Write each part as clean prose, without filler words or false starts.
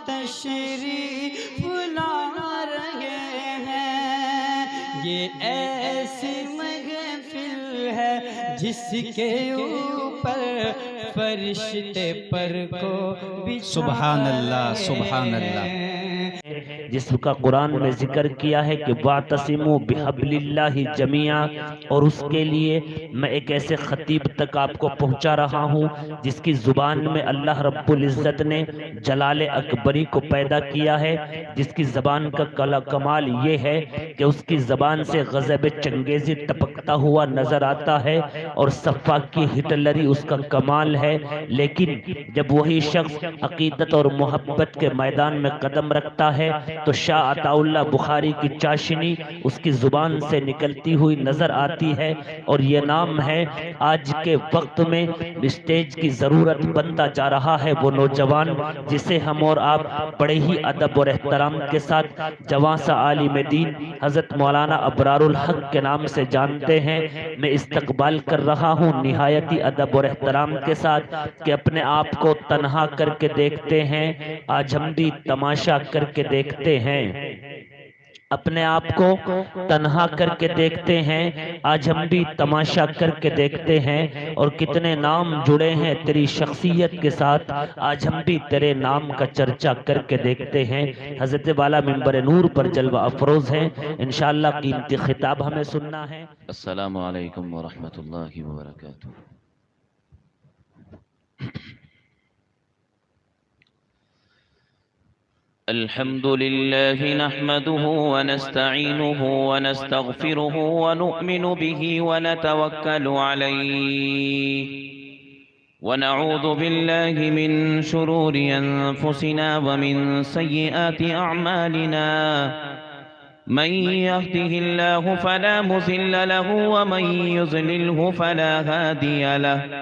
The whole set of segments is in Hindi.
तशरीफ ला रहे हैं। ये ऐसी महफिल है जिसके ऊपर फरिश्ते पर को बिछा सुभान अल्लाह, सुभान अल्लाह। जिसका कुरान में जिक्र किया है कि वातसिमु बिहब्लिल्लाहि जमिया, और उसके लिए मैं एक ऐसे खतीब तक आपको पहुंचा रहा हूं जिसकी जुबान में अल्लाह रब्बुल इज्जत ने जलाले अकबरी को पैदा किया है, जिसकी जबान का कमाल ये है कि उसकी जबान से गज़ब चंगेजी टपकता हुआ नजर आता है और सफ़ा की हिटलरी उसका कमाल है। लेकिन जब वही शख्स अकीदत और मोहब्बत के मैदान में कदम रखता है तो शाह अताउल्लाह बुखारी की चाशनी उसकी जुबान से निकलती हुई नजर आती है। और ये नाम है आज के वक्त में स्टेज की जरूरत बनता जा रहा है वो नौजवान जिसे हम और आप बड़े ही अदब और एहतराम के साथ जवां सा आलिम दीन हजरत मौलाना अबरारुल हक के नाम से जानते हैं। मैं इस्तकबाल कर रहा हूँ निहायती अदब और एहतराम के साथ कि अपने आप को तन्हा करके देखते हैं, आज हम भी तमाशा करके देखते हैं। अपने आप को तन्हा करके देखते हैं, आज हम भी तमाशा करके देखते हैं। और कितने नाम जुड़े हैं तेरी शख्सियत के साथ, आज हम भी तेरे नाम का चर्चा करके देखते हैं। हजरत वाला मिंबर नूर पर जलवा अफरोज हैं, इंशाअल्लाह कीमती खिताब हमें सुनना है। अस्सलामु अलैकुम व रहमतुल्लाहि व बरकातुहू। अल्हम्दुलिल्लाहि नहमदुहु व नस्तईनुहु व नस्तगफिरुहु व नु'मिनु बिही व नतवक्कलु अलैहि व नऊज़ु बिल्लाहि मिन शुरूरि अनफुसिना व मिन सय्यिआति अअमालिना। मन यहदिहिल्लाहु फला मुज़िल्ल लहु व मन युज़लिल्हु फला हादिय लहु।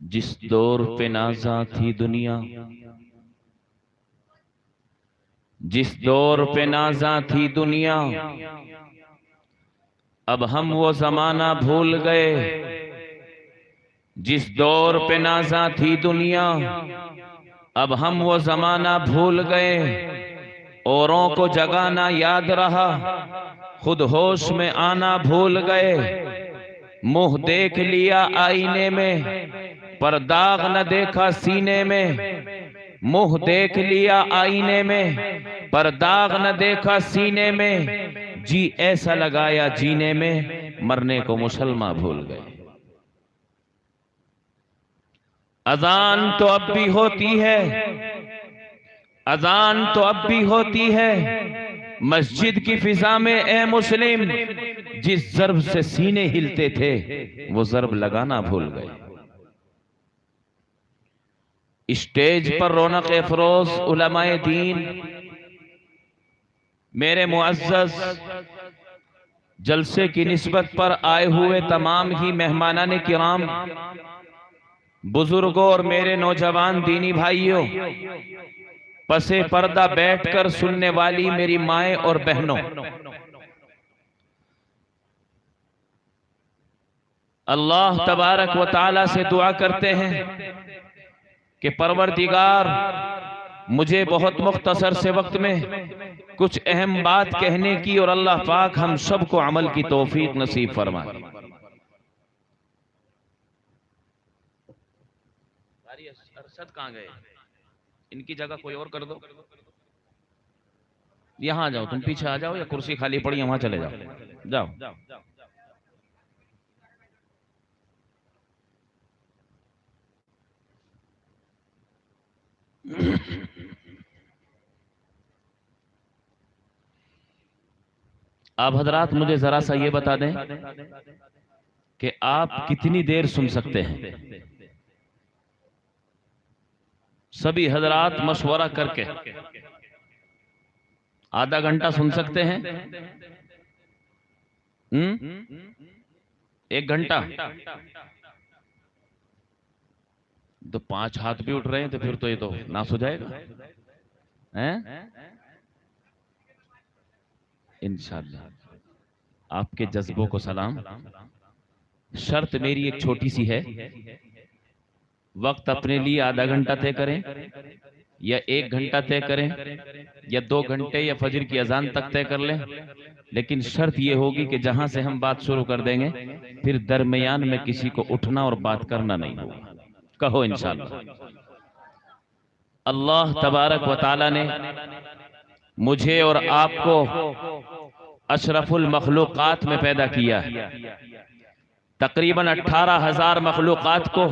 जिस दौर पे नाज़ा थी दुनिया, जिस दौर पे नाज़ा थी दुनिया, अब हम वो जमाना भूल गए। जिस दौर पे नाज़ा थी दुनिया, अब हम वो जमाना भूल गए। औरों को जगाना याद रहा, खुद होश में आना भूल गए। मुंह देख लिया आईने में, पर दाग न देखा सीने में। मुंह देख लिया आईने में, पर दाग न देखा सीने में। जी ऐसा लगाया जीने में, मरने को मुसलमान भूल गए। अजान तो अब भी होती है, अजान तो अब भी होती है। मस्जिद की फिजा में ए मुस्लिम, जिस ज़र्ब से सीने हिलते थे वो ज़र्ब लगाना भूल गए। स्टेज पर रौनक अफरोज उलमाए दीन, मेरे मुअज़्ज़ज़ जलसे की निस्बत पर आए हुए तमाम ही मेहमानान किराम, बुजुर्गों और मेरे नौजवान दीनी भाइयों, पसे पर्दा बैठकर सुनने वाली मेरी माएं और बहनों, अल्लाह तबारक व तआला से दुआ करते हैं कि परवरदिगार मुझे बहुत मुख्तसर से वक्त में कुछ अहम बात कहने की और अल्लाह पाक हम सबको अमल की तौफीक नसीब फरमाए। अरशद कहाँ गए? इनकी जगह कोई और कर दो। यहां आ जाओ, तुम पीछे आ जाओ, या कुर्सी खाली पड़ी है वहां चले जाओ। जाओ। आप हजरात मुझे जरा सा ये बता दें कि आप कितनी देर सुन सकते हैं? सभी हजरात मशवरा करके आधा घंटा सुन सकते हैं? 1 घंटा? तो 5 हाथ भी उठ रहे हैं, तो फिर तो ये तो नाश हो जाएगा हैं? इंशाअल्लाह आपके जज्बों को सलाम। शर्त मेरी एक छोटी सी है, वक्त अपने लिए आधा घंटा तय करें या 1 घंटा तय करें या 2 घंटे या फजर की अजान तक तय कर लें, लेकिन शर्त यह होगी कि जहां से हम बात शुरू कर देंगे फिर दरमियान में किसी को उठना और बात करना नहीं होगा। कहो इंशाअल्लाह। अल्लाह तबारक व तआला ने मुझे और आपको अशरफुल मखलूकात में पैदा किया है। तकरीबन 18,000 मखलूकात को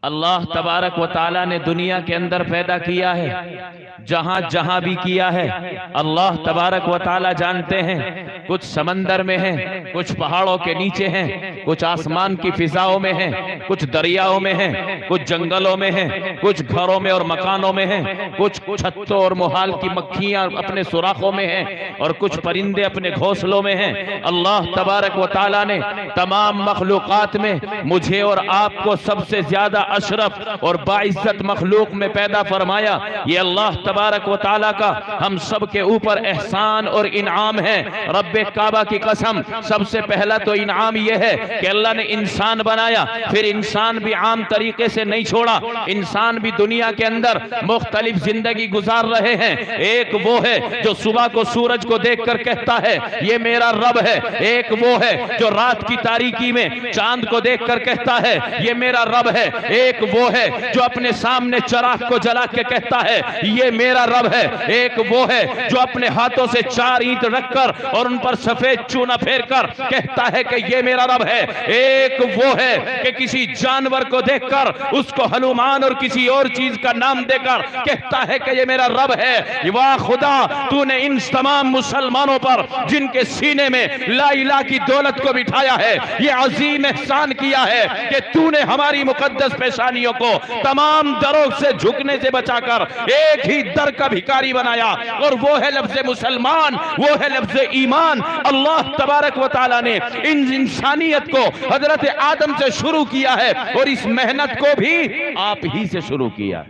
अल्लाह तबारक व तआला ने दुनिया के अंदर पैदा किया है। जहां जहां भी किया है अल्लाह तबारक व तआला जानते हैं। कुछ समंदर में है, कुछ पहाड़ों के नीचे हैं, कुछ आसमान की फिजाओं में है, कुछ दरियाओं में है, कुछ जंगलों में है, कुछ घरों में और मकानों में है, कुछ छत्तों और मोहाल की मक्खियां अपने सुराखों में है, और कुछ परिंदे अपने घोंसलों में हैं। अल्लाह तबारक व तआला ने तमाम मखलूकात में मुझे और आपको सबसे ज्यादा अशरफ और बाइज्जत मखलूक में पैदा फरमाया। ये अल्लाह तबारक व तआला का हम सब के ऊपर एहसान और इनाम है। रब्बे काबा की कसम, सबसे पहला तो इनाम यह है कि अल्लाह ने इंसान बनाया, फिर इंसान भी आम तरीके से नहीं छोड़ा। इंसान भी दुनिया के अंदर मुख्तलिफ जिंदगी गुजार रहे हैं। एक वो है जो सुबह को सूरज को देखकर कहता है ये मेरा रब है। एक वो है जो रात की तारीकी में चांद को देखकर कहता है ये मेरा रब है। एक वो है जो अपने सामने चिराग को जला के कहता है ये मेरा रब है। एक वो है जो अपने हाथों से 4 ईंट रखकर और उन पर सफेद चूना फेर कर कहता है कि ये मेरा रब है। एक वो है कि किसी जानवर को देखकर उसको हनुमान और किसी और चीज का नाम देकर कहता है कि ये मेरा रब है। वाह खुदा, तूने इन तमाम मुसलमानों पर जिनके सीने में ला इलाहा की दौलत को बिठाया है, ये अजीम एहसान किया है कि तूने हमारी मुकद्दस पेशानियों को तमाम दरों से झुकने से बचाकर एक ही दर का भिखारी बनाया, और वो है लफ्ज़ मुसलमान, वो है लफ्ज़ ईमान। अल्लाह तबारक व तआला ने इन इंसानियत को हजरत आदम से शुरू किया है, और इस मेहनत को भी आप ही से शुरू किया।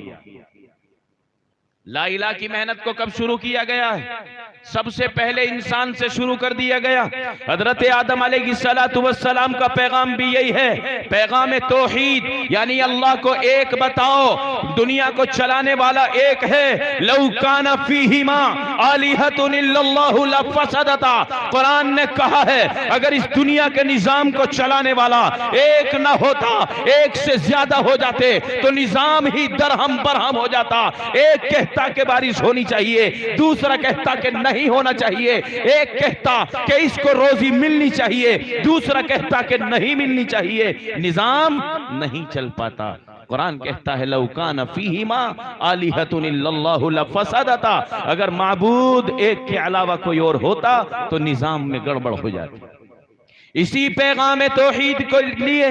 ला इलाहा की मेहनत को कब शुरू किया गया है? सबसे पहले इंसान से शुरू कर दिया गया। हजरत आदम अलैहिस्सलातु वस्सलाम का पैगाम भी यही है, पैगाम तौहीद, यानी अल्लाह को एक बताओ, दुनिया को चलाने वाला एक है। लौ काना फीहिमा आलिहतुन इल्लल्लाहु लफसदता, कुरान ने कहा है अगर इस दुनिया के निजाम को चलाने वाला एक ना होता, एक से ज्यादा हो जाते तो निजाम ही दरहम बरहम हो जाता। एक कहता कि बारिश होनी चाहिए, दूसरा कहता कि नहीं होना चाहिए, एक कहता कि इसको रोजी मिलनी चाहिए, दूसरा कहता कि नहीं मिलनी चाहिए, निजाम नहीं चल पाता। कुरान कहता है लौ काना फीहिमा आलिहतुन इल्लल्लाहु लफसदता, अगर माबूद एक के अलावा कोई और होता तो निजाम में गड़बड़ हो जाती। इसी पैगाम तौहीद को लिए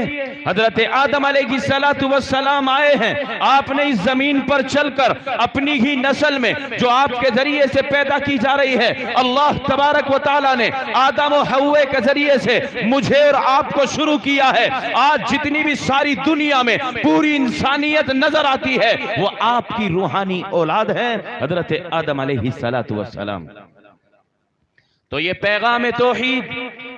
हजरत आदम अलैहिस्सलातु वस्सलाम आए हैं। आपने इस जमीन पर चलकर अपनी ही नस्ल में जो आपके जरिए से पैदा की जा रही है, अल्लाह तबारक व तआला ने आदम और हव्वे के जरिए से मुझे और आपको शुरू किया है। आज जितनी भी सारी दुनिया में पूरी इंसानियत नजर आती है वो आपकी रूहानी औलाद है, हजरत आदम अलैहिस्सलातु वस्सलाम। तो ये पैगाम तौहीद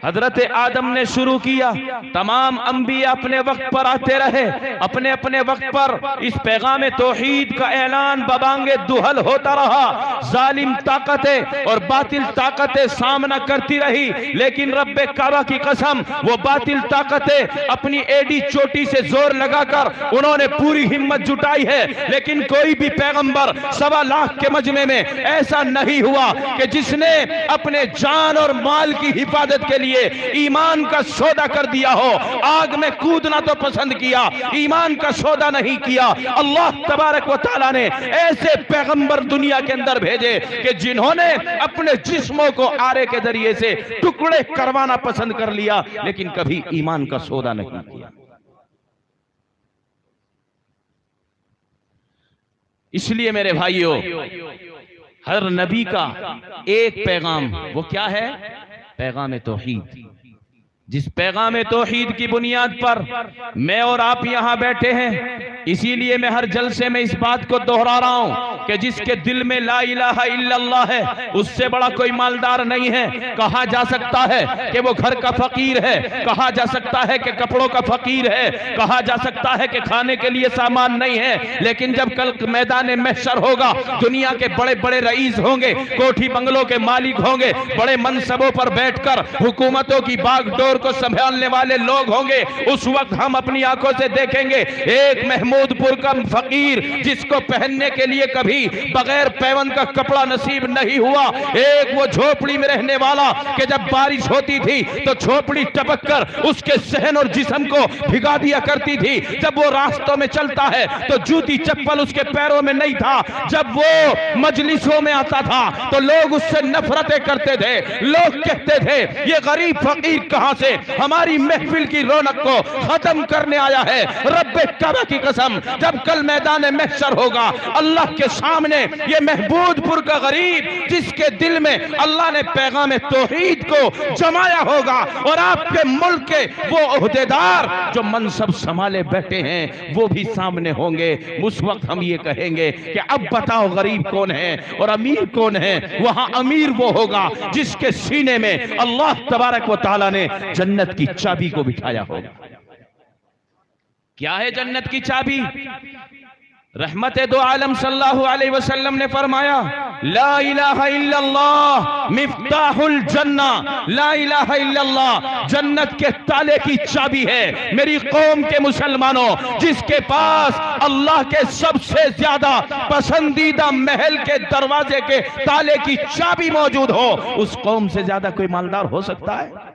हजरत आदम ने शुरू किया। तमाम अंबिया अपने वक्त पर आते रहे, अपने अपने वक्त पर इस पैगाम तौहीद का ऐलान बबांगे दुहल होता रहा। जालिम ताकतें और बातिल ताकतें सामना करती रही, लेकिन रब्बे काबा की कसम वो बातिल ताकतें अपनी एडी चोटी से जोर लगाकर उन्होंने पूरी हिम्मत जुटाई है, लेकिन कोई भी पैगंबर 1.25 लाख के मजमे में ऐसा नहीं हुआ कि जिसने अपने जान और माल की हिफाजत के लिए ईमान का सौदा कर दिया हो। आग में कूदना तो पसंद किया, ईमान का सौदा नहीं किया। अल्लाह तबारक व तआला ने ऐसे पैगंबर दुनिया के अंदर भेजे कि जिन्होंने अपने जिस्मों को आरे के जरिए से टुकड़े करवाना पसंद कर लिया, लेकिन कभी ईमान का सौदा नहीं किया। इसलिए मेरे भाइयों, हर नबी का एक पैगाम, वो क्या है? पैगाम तौहीद। जिस पैगाम तौहीद की बुनियाद पर मैं और आप यहां बैठे हैं, इसीलिए मैं हर जलसे में इस बात को दोहरा रहा हूं कि जिसके दिल में ला इलाहा इल्लल्लाह है उससे बड़ा कोई मालदार नहीं है। कहा जा सकता है कि वो घर का फकीर है, कहा जा सकता है कि कपड़ों का फकीर है, कहा जा सकता है कि खाने के लिए सामान नहीं है, लेकिन जब कल मैदान महशर होगा, दुनिया के बड़े बड़े रईस होंगे, कोठी बंगलों के मालिक होंगे, बड़े मनसबों पर बैठकर हुकूमतों की बागडोर को संभालने वाले लोग होंगे, उस वक्त हम अपनी आंखों से देखेंगे एक महमूदपुर का फकीर जिसको पहनने के लिए कभी बगैर पैबंद का कपड़ा नसीब नहीं हुआ, एक वो झोपड़ी में रहने वाला कि जब बारिश होती थी तो झोपड़ी टपक कर उसके सहन और जिस्म को भिगा दिया करती थी, जब वो रास्तों में चलता है तो जूती चप्पल उसके पैरों में नहीं था, जब वो मजलिसों में आता था तो लोग उससे नफरतें करते थे, लोग कहते थे ये गरीब फकीर कहां से हमारी महफिल की रौनक को खत्म करने आया है। रब्बे काबा की कसम, जब कल मैदान महशर होगा, अल्लाह के सामने ये महमूदपुर का गरीब जिसके दिल में अल्लाह ने पैगाम तौहीद को जमाया होगा और आपके मुल्क के वो ओहदेदार जो मनसब संभाले बैठे हैं वो भी सामने होंगे। उस वक्त हम ये कहेंगे कि अब बताओ गरीब कौन है और अमीर कौन है। वहां अमीर वो होगा जिसके सीने में अल्लाह तबारक व तआला ने जन्नत की चाबी को बिठाया होगा। क्या है जन्नत की चाबी? रहमत दो आलम सल्लल्लाहु अलैहि वसल्लम ने फरमाया, ला इलाहा इल्लल्लाह मिफ्ताहुल जन्ना, ला इलाहा इल्लल्लाह जन्नत के ताले की चाबी है। मेरी कौम के मुसलमानों, जिसके पास अल्लाह के सबसे ज्यादा पसंदीदा महल के दरवाजे के ताले की चाबी मौजूद हो, उस कौम से ज्यादा कोई मालदार हो सकता है?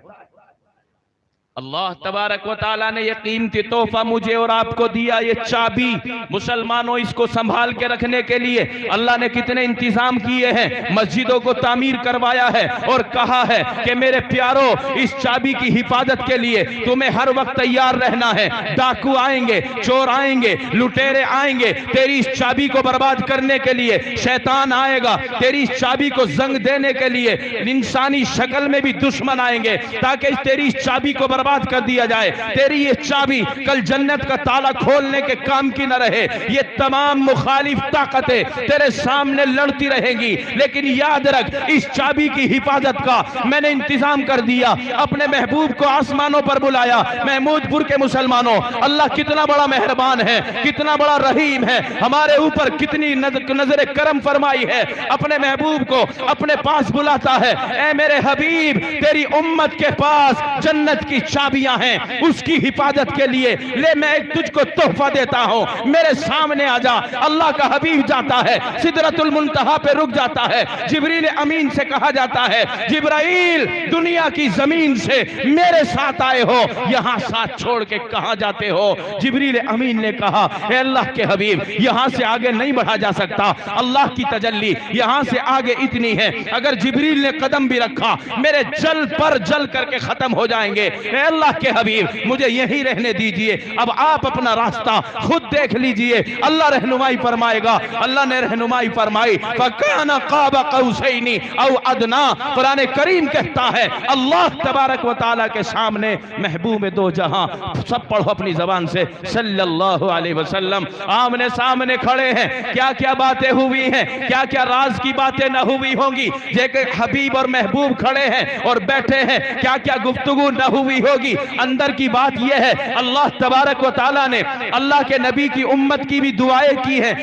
अल्लाह तबारक व तआला ने ये कीमती तोहफा मुझे और आपको दिया, ये चाबी। मुसलमानों, इसको संभाल के रखने के लिए अल्लाह ने कितने इंतजाम किए हैं। मस्जिदों को तामीर करवाया है और कहा है कि मेरे प्यारों, इस चाबी की हिफाजत के लिए तुम्हें हर वक्त तैयार रहना है। डाकू आएंगे, चोर आएंगे, लुटेरे आएंगे, तेरी इस चाबी को बर्बाद करने के लिए शैतान आएगा, तेरी इस चाबी को जंग देने के लिए इंसानी शक्ल में भी दुश्मन आएंगे ताकि तेरी इस चाबी को बर्बाद कर दिया जाए। तेरी ये चाबी कल जन्नत का ताला खोलने के काम की न रहे। ये तमाम मुखालिफ ताकतें तेरे सामने लड़ती रहेंगी, लेकिन याद रख, इस चाबी की हिफाजत का मैंने इंतजाम कर दिया। अपने महबूब को आसमानों पर बुलाया। महमूदपुर के मुसलमानों, अल्लाह कितना बड़ा मेहरबान है, कितना बड़ा रहीम है, हमारे ऊपर कितनी नजर करम फरमाई है। अपने महबूब को अपने पास बुलाता है, ऐ मेरे हबीब, तेरी उम्मत के पास जन्नत की चाबियां हैं उसकी हिफाजत के लिए। ले मैं एक तुझको तोहफा देता हूं, मेरे सामने आ जा। अल्लाह का हबीब जाता है, सिदरतुल मुंतहा पे रुक जाता है। जिब्रील अमीन से कहा जाता है, जिब्राइल दुनिया की जमीन से मेरे साथ आए हो, यहां साथ छोड़ के कहां जाते हो? जिब्रील अमीन ने कहा, ए अल्लाह के हबीब, यहां से आगे नहीं बढ़ा जा सकता, अल्लाह की तजल्ली यहां से आगे इतनी है, अगर जिब्रील ने कदम भी रखा मेरे जल पर जल करके खत्म हो जाएंगे। ए अल्लाह के हबीब, मुझे यहीं रहने दीजिए, अब आप अपना रास्ता खुद देख लीजिए, अल्लाह रहनुमाई फरमाएगा। अल्लाह ने रहनुमाई फरमाई, फकाना क़ाब क़ौसैनी औ अदना। कुरान करीम कहता है, अल्लाह तबारक व तआला के सामने महबूब दो जहां, सब पढ़ो अपनी जबान से, सल्लल्लाहु अलैहि वसल्लम आमने सामने खड़े हैं। क्या क्या बातें हुई हैं, क्या क्या राज की बातें न हुई होंगी, जेके हबीब और महबूब खड़े हैं और बैठे हैं, क्या क्या गुफ्तगू न हुई होगी। अंदर की बात यह है, अल्लाह तबारक व तआला ने अल्लाह के नबी की उम्मत की भी दुआएं की हैं,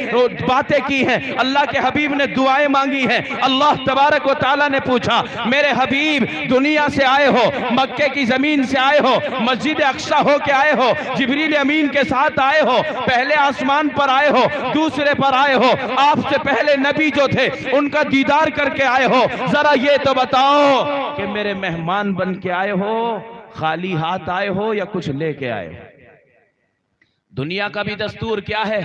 बातें की हैं, अल्लाह के हबीब ने दुआएं मांगी हैं। अल्लाह तबारक व तआला ने पूछा, मेरे हबीब दुनिया से आए हो, मक्के की जमीन से आए हो, मस्जिद अक्सा हो के आए हो, जिब्रील अमीन के साथ आए हो, पहले आसमान पर आए हो, दूसरे पर आए हो, आपसे पहले नबी जो थे उनका दीदार करके आए हो, जरा ये तो बताओ कि मेरे मेहमान बन के आए हो, खाली हाथ आए हो या कुछ लेके आए हो? दुनिया का भी दस्तूर क्या है,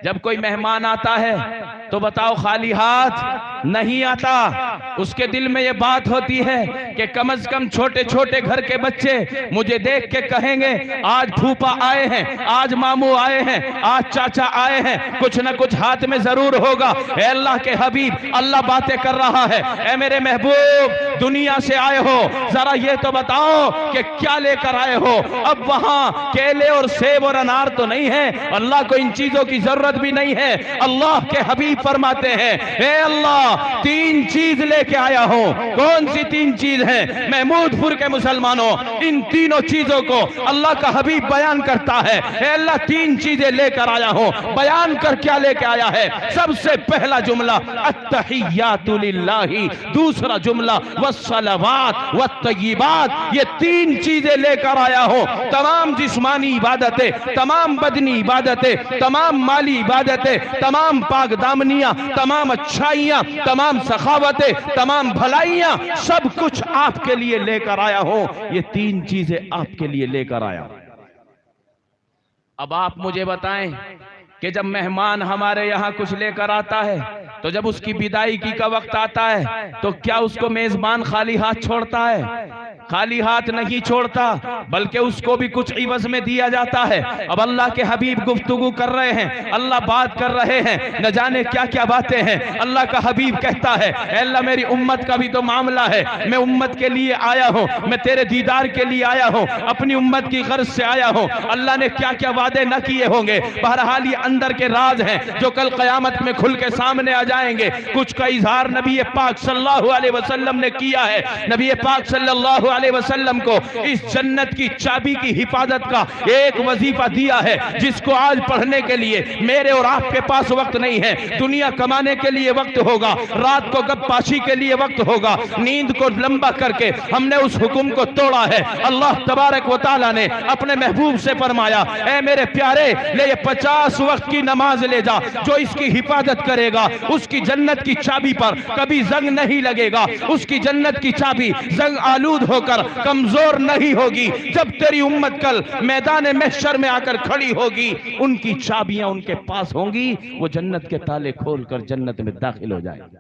जब कोई मेहमान आता है तो बताओ खाली हाथ नहीं आता। उसके दिल में ये बात होती है कि कम से कम छोटे छोटे घर के बच्चे मुझे देख के कहेंगे, आज फूफा आए हैं, आज मामू आए हैं, आज चाचा आए हैं, कुछ ना कुछ हाथ में जरूर होगा। ए अल्लाह के हबीब, अल्लाह बातें कर रहा है, ए मेरे महबूब दुनिया से आए हो, जरा ये तो बताओ कि क्या लेकर आए हो? अब वहां केले और सेब और अनार तो नहीं है, अल्लाह को इन चीजों की जरूरत भी नहीं है। अल्लाह के हबीब फरमाते हैं, ए अल्लाह तीन चीज लेके आया हूं। कौन सी तीन चीज है? महमूदपुर के मुसलमानों, इन तीनों चीजों को अल्लाह का हबीब बयान करता है। ए अल्लाह तीन चीजें लेकर आया हूं। बयान कर क्या लेके आया है? सबसे पहला जुमला अत्तहियातु लिल्लाही, दूसरा जुमला वस्सलावात वत्तय्यिबात। ये तीन चीजें लेकर आया हूं। तमाम जिस्मानी इबादतें, तमाम बदनी इबादतें, तमाम माली इबादतें, तमाम पाक दामनियां, तमाम अच्छाइयां, तमाम सखावतें, तमाम भलाइयां, सब कुछ आपके लिए लेकर आया हूं। ये तीन चीजें आपके लिए लेकर आया हूं। अब आप मुझे बताएं कि जब मेहमान हमारे यहाँ कुछ लेकर आता है तो जब उसकी विदाई का वक्त आता है तो क्या उसको मेजबान खाली हाथ छोड़ता है? खाली हाथ नहीं छोड़ता, बल्कि उसको भी कुछ इवज में दिया जाता है। अब अल्लाह के हबीब गुफ्तगू कर रहे हैं, अल्लाह बात कर रहे हैं, न जाने क्या क्या बातें हैं। अल्लाह का हबीब कहता है, अल्लाह मेरी उम्मत का भी तो मामला है, मैं उम्मत के लिए आया हूँ, मैं तेरे दीदार के लिए आया हूँ, अपनी उम्मत की गर्ज से आया हूँ। अल्लाह ने क्या क्या वादे न किए होंगे, बहरहाल ये अंदर के राज हैं जो कल क़यामत में खुल के सामने आ जाएंगे। कुछ का इजहार नबी पाक सल्लल्लाहु अलैहि वसल्लम ने किया है। नबी पाक सल्लल्लाहु अलैहि वसल्लम को इस जन्नत की चाबी की हिफाजत का एक वजीफा दिया है, जिसको आज पढ़ने के लिए मेरे और आपके पास वक्त नहीं है। दुनिया कमाने के लिए वक्त होगा, रात को गप्पाशी के लिए वक्त होगा, नींद को लंबा करके हमने उस हुक्म को तोड़ा है। अल्लाह तबारक व तआला ने अपने महबूब से फरमाया, ए मेरे प्यारे, ले ये 50 वक्त की नमाज ले जा, जो इसकी हिफाजत करेगा उसकी जन्नत की चाबी पर कभी जंग नहीं लगेगा, उसकी जन्नत की चाबी जंग आलूद होकर कमजोर नहीं होगी। जब तेरी उम्मत कल मैदान महशर में आकर खड़ी होगी, उनकी चाबियां उनके पास होंगी, वो जन्नत के ताले खोलकर जन्नत में दाखिल हो जाएगी।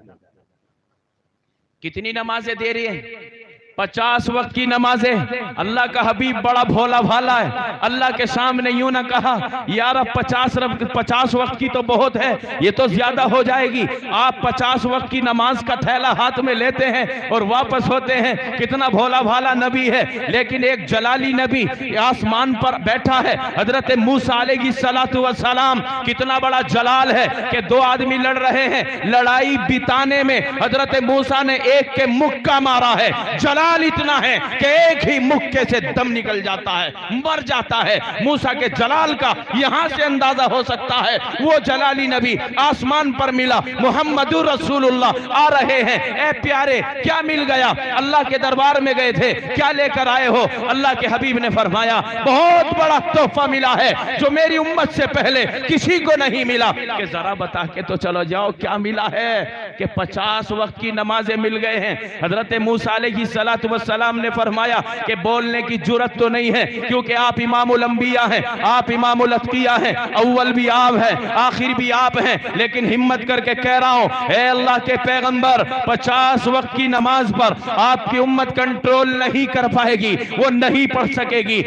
कितनी नमाजें दे रही है? 50 वक्त की नमाजें। अल्लाह का हबीब बड़ा भोला भाला है, अल्लाह के सामने यूं ना कहा, यार अब 50 वक्त की तो बहुत है, ये तो ज्यादा हो जाएगी। आप 50 वक्त की नमाज का थैला हाथ में लेते हैं और वापस होते हैं। कितना भोला भाला नबी है। लेकिन एक जलाली नबी आसमान पर बैठा है, हजरत मूसा अलैहिस्सलातु वस्सलाम, कितना बड़ा जलाल है कि 2 आदमी लड़ रहे हैं, लड़ाई बिताने में हजरत मूसा ने एक के मुक्का मारा है। जलाल जलाल इतना है कि एक ही मुक्के से दम निकल जाता है, मर जाता है। मूसा के जलाल का यहां से अंदाजा हो सकता है। वो जलाली नबी आसमान पर मिला, मुहम्मदुर रसूलुल्लाह आ रहे हैं। ए प्यारे, क्या मिल गया? अल्लाह के दरबार में गए थे, क्या लेकर आए हो? अल्लाह के हबीब ने फरमाया, बहुत बड़ा तोहफा मिला है जो मेरी उम्मत से पहले किसी को नहीं मिला। कि जरा बता के तो चलो जाओ, क्या मिला है? कि 50 वक्त की नमाजें मिल गए हैं। हजरत मूसा अलैहिस्सलातु वस्सलाम ने फरमाया कि बोलने की जुर्रत तो नहीं है, क्योंकि आप इमामुल अंबिया हैं, आप इमामुल अत्किया हैं, अव्वल भी आप हैं, आखिर भी आप हैं। लेकिन हिम्मत करके कह रहा हूं, ए अल्लाह के पैगंबर, 50 वक्त की नमाज पर आपकी उम्मत कंट्रोल नहीं कर पाएगी, वो नहीं पढ़ सकेगी।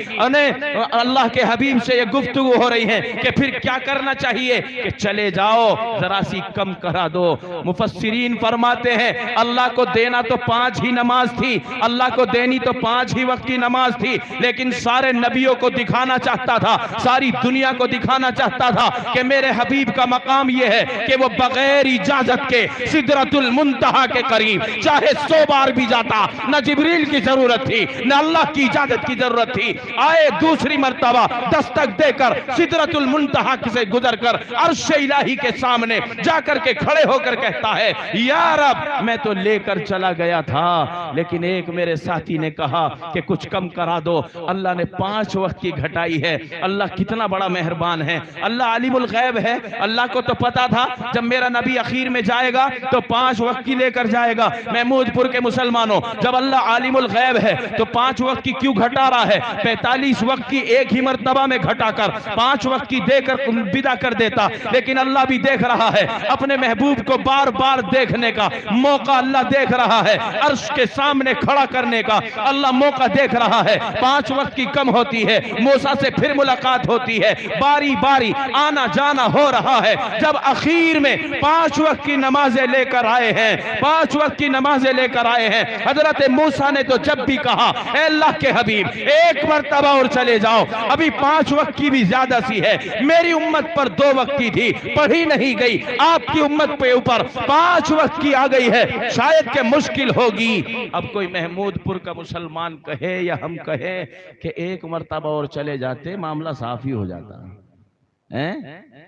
अल्लाह के हबीब से ये गुफ्तगू हो रही है कि फिर क्या करना चाहिए? कि चले जाओ, जरा सी कम करा दो। मुफस्सिरीन फरमाते हैं, अल्लाह को देना तो 5 ही नमाज थी, अल्लाह को देनी तो 5 ही वक्त की नमाज थी, लेकिन सारे नबियों को दिखाना चाहता था, सारी दुनिया को दिखाना चाहता था कि मेरे हबीब का मकाम यह है कि वो बगैर इजाजत के सिदरतुल मुंतहा के करीब चाहे 100 बार भी जाता, न जिब्रील की जरूरत थी, न अल्लाह की इजाजत की जरूरत थी। आए दूसरी मर्तबा दस्तक देकर सिदरतुल मुंतहा से गुजर कर अर्श इलाही के सामने जाकर के खड़े होकर कहता है, या रब, मैं तो लेकर चला गया था, लेकिन एक मेरे साथी ने कहा कि कुछ कम करा दो। अल्लाह ने 5 वक्त की घटाई है। अल्लाह कितना बड़ा मेहरबान है। अल्लाह आलिमुल गैब है। अल्लाह को तो पता था जब मेरा नबी आखिर में जाएगा तो 5 वक्त की लेकर जाएगा। महमूदपुर के मुसलमानों, जब अल्लाह आलिमुल गैब है तो 5 वक्त की क्यों घटा रहा है? 45 वक्त की एक ही मर्तबा में घटाकर 5 वक्त की देकर विदा कर देता। लेकिन अल्लाह भी देख रहा है, अपने महबूब को बार बार देखने का मौका अल्लाह देख रहा है, अर्श के सामने खड़ा करने का अल्लाह मौका देख रहा है। 5 वक्त की कम होती है, मूसा से फिर मुलाकात होती है, बारी बारी आना जाना हो रहा है। जब आखिर में 5 वक्त की नमाजें लेकर आए हैं, 5 वक्त की नमाजें लेकर आए हैं, हजरत मूसा ने तो जब भी कहा, ए अल्लाह के हबीब, एक मर्तबा और चले जाओ, अभी 5 वक्त की भी ज्यादा सी है। मेरी उम्मत पर 2 वक्त की थी, पढ़ी नहीं गई, आपकी उम्मत पे ऊपर 5 वक्त की आ गई है, शायद के मुश्किल होगी। अब कोई महमूदपुर का मुसलमान कहे या हम कहे कि एक मर्तबा और चले जाते, मामला साफ ही हो जाता है।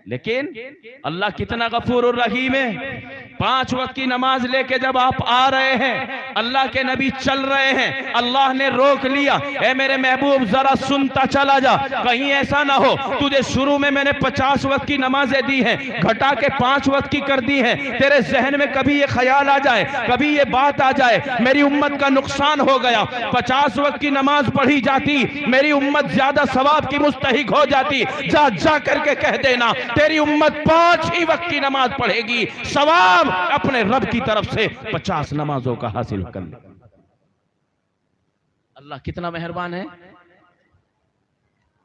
लेकिन अल्लाह कितना गफूर और रहीम है। 5 वक्त की नमाज लेके जब आप आ रहे हैं, अल्लाह के नबी चल रहे हैं, अल्लाह ने रोक लिया, ए मेरे महबूब जरा सुनता चला जा, कहीं ऐसा ना हो तुझे शुरू में मैंने 50 वक्त की नमाजें दी हैं, घटा के 5 वक्त की कर दी हैं, तेरे जहन में कभी ये ख्याल आ जाए, कभी ये बात आ जाए, मेरी उम्मत का नुकसान हो गया, 50 वक्त की नमाज पढ़ी जाती, मेरी उम्मत ज्यादा सवाब की मुस्तहिक हो जाती, जा जा करके कह देना तेरी उम्मत 5 ही वक्त की नमाज पढ़ेगी, सवाब अपने रब की तरफ से 50 नमाजों का हासिल कर ले। अल्लाह कितना मेहरबान है।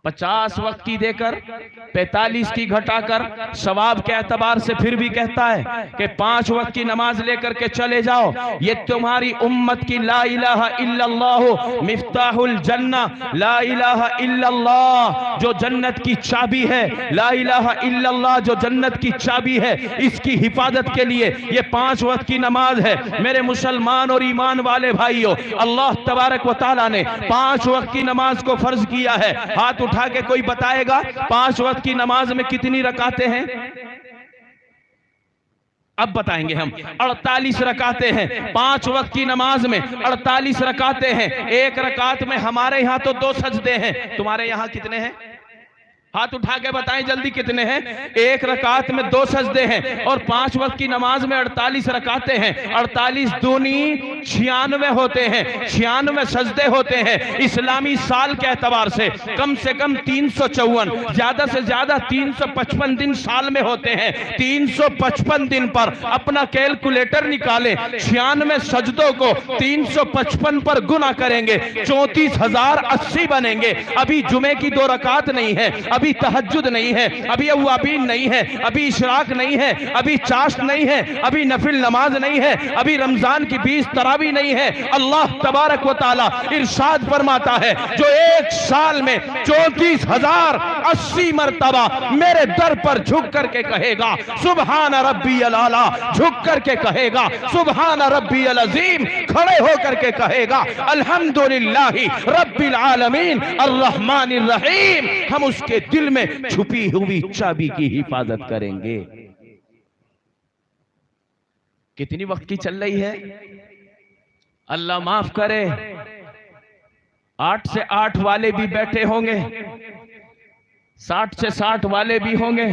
50 वक्त की देकर 45 की घटाकर सवाब के एतबार से फिर भी कहता है कि 5 वक्त की नमाज लेकर के चले जाओ, ये तुम्हारी उम्मत की ला इलाहा इल्लल्लाह मिफ्ताहुल जन्ना, ला इलाहा इल्लल्लाह जो जन्नत की चाबी है, ला इलाहा इल्लल्लाह जो जन्नत की चाबी है, इसकी हिफाजत के लिए ये 5 वक्त की नमाज है। मेरे मुसलमान और ईमान वाले भाइयों, अल्लाह तबारक व तआला ने 5 वक्त की नमाज को फर्ज किया है। हाथ उठा के कोई बताएगा 5 वक्त की नमाज में कितनी रकातें हैं? अब बताएंगे हम। 48 रकातें हैं 5 वक्त की नमाज में, 48 रकातें हैं। एक रकात में हमारे यहां तो 2 सजदे हैं, तुम्हारे यहां कितने हैं? हाथ उठा के बताएं जल्दी कितने हैं? एक रकात में 2 सजदे हैं और 5 वक्त की नमाज में 48 रकातें हैं। 48 दूनी 96 होते हैं, 96 सजदे होते हैं। इस्लामी साल के एतबार से कम 354, ज्यादा से ज्यादा 355 दिन साल में होते हैं। 355 दिन पर अपना कैलकुलेटर निकालें, 96 सजदों को 355 पर गुना करेंगे, 34,080 बनेंगे। अभी जुमे की 2 रकात नहीं है, अभी तहज्जुद नहीं है, अभी अव्वाबीन नहीं है, अभी इशराक नहीं है, अभी चाश्त नहीं है, अभी नफिल नमाज नहीं है, अभी रमजान की 20 तरावी नहीं है। अल्लाह तबारक व तआला इरशाद फरमाता है, जो एक साल में 34,080 मरतबा मेरे दर पर झुक करके कहेगा सुबहान रब्बियल आला, झुक करके कहेगा सुबहान रब्बियल अजीम, खड़े होकर के कहेगा अल्हम्दुलिल्लाहि रब्बिल आलमीन अर्रहमानिर रहीम, हम उसके दिल में छुपी हुई चाबी की हिफाजत करेंगे। कितनी वक्त की चल रही है? अल्लाह माफ करे, 8 से 8 वाले भी बैठे होंगे, 60 से 60 वाले भी होंगे,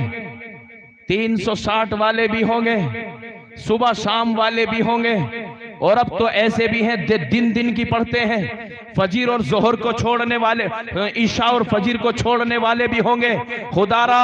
360 वाले भी होंगे, सुबह शाम वाले भी होंगे, और अब तो ऐसे भी हैं दिन दिन की पढ़ते हैं, फजीर और जोहर को छोड़ने वाले, ईशा और फजीर को छोड़ने वाले भी होंगे। खुदारा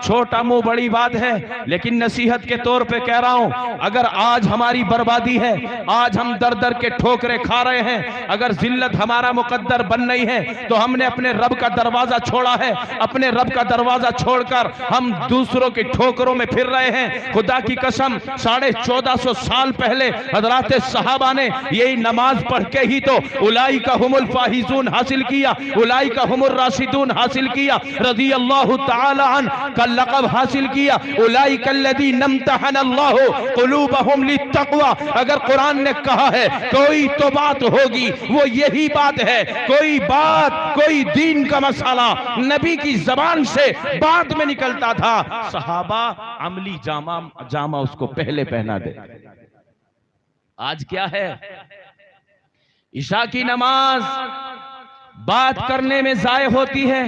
छोटा मुंह बड़ी बात है, लेकिन नसीहत के तौर पे कह रहा हूं, अगर आज हमारी बर्बादी है, आज हम दर दर के ठोकरे खा रहे हैं, अगर जिल्लत हमारा मुकद्दर बन नहीं है, तो हमने अपने रब का दरवाजा छोड़ा है। अपने रब का दरवाजा छोड़कर हम दूसरों की ठोकरों में फिर रहे हैं। खुदा की कसम, 1450 साल पहले हजरात सहाबा ने यही नमाज पढ़ के ही तो उलाई का हुमुल फाहिजून हासिल किया, उलाई का हुमुल राशिदून हासिल किया, रज़ी अल्लाह तआला अन का लक़ब हासिल किया, उलाई कल्लज़ी नम्तहन अल्लाहु क़ुलूबहुम लित्तक़वा। अगर कुरान ने कहा है कोई तो बात होगी, वो यही बात है। कोई बात, कोई दीन का मसाला नबी की जबान से बाद में निकलता था, सहाबा अमली जामा उसको पहले पहना दे। आज क्या है? इशा की नमाज बात करने में जाय होती है,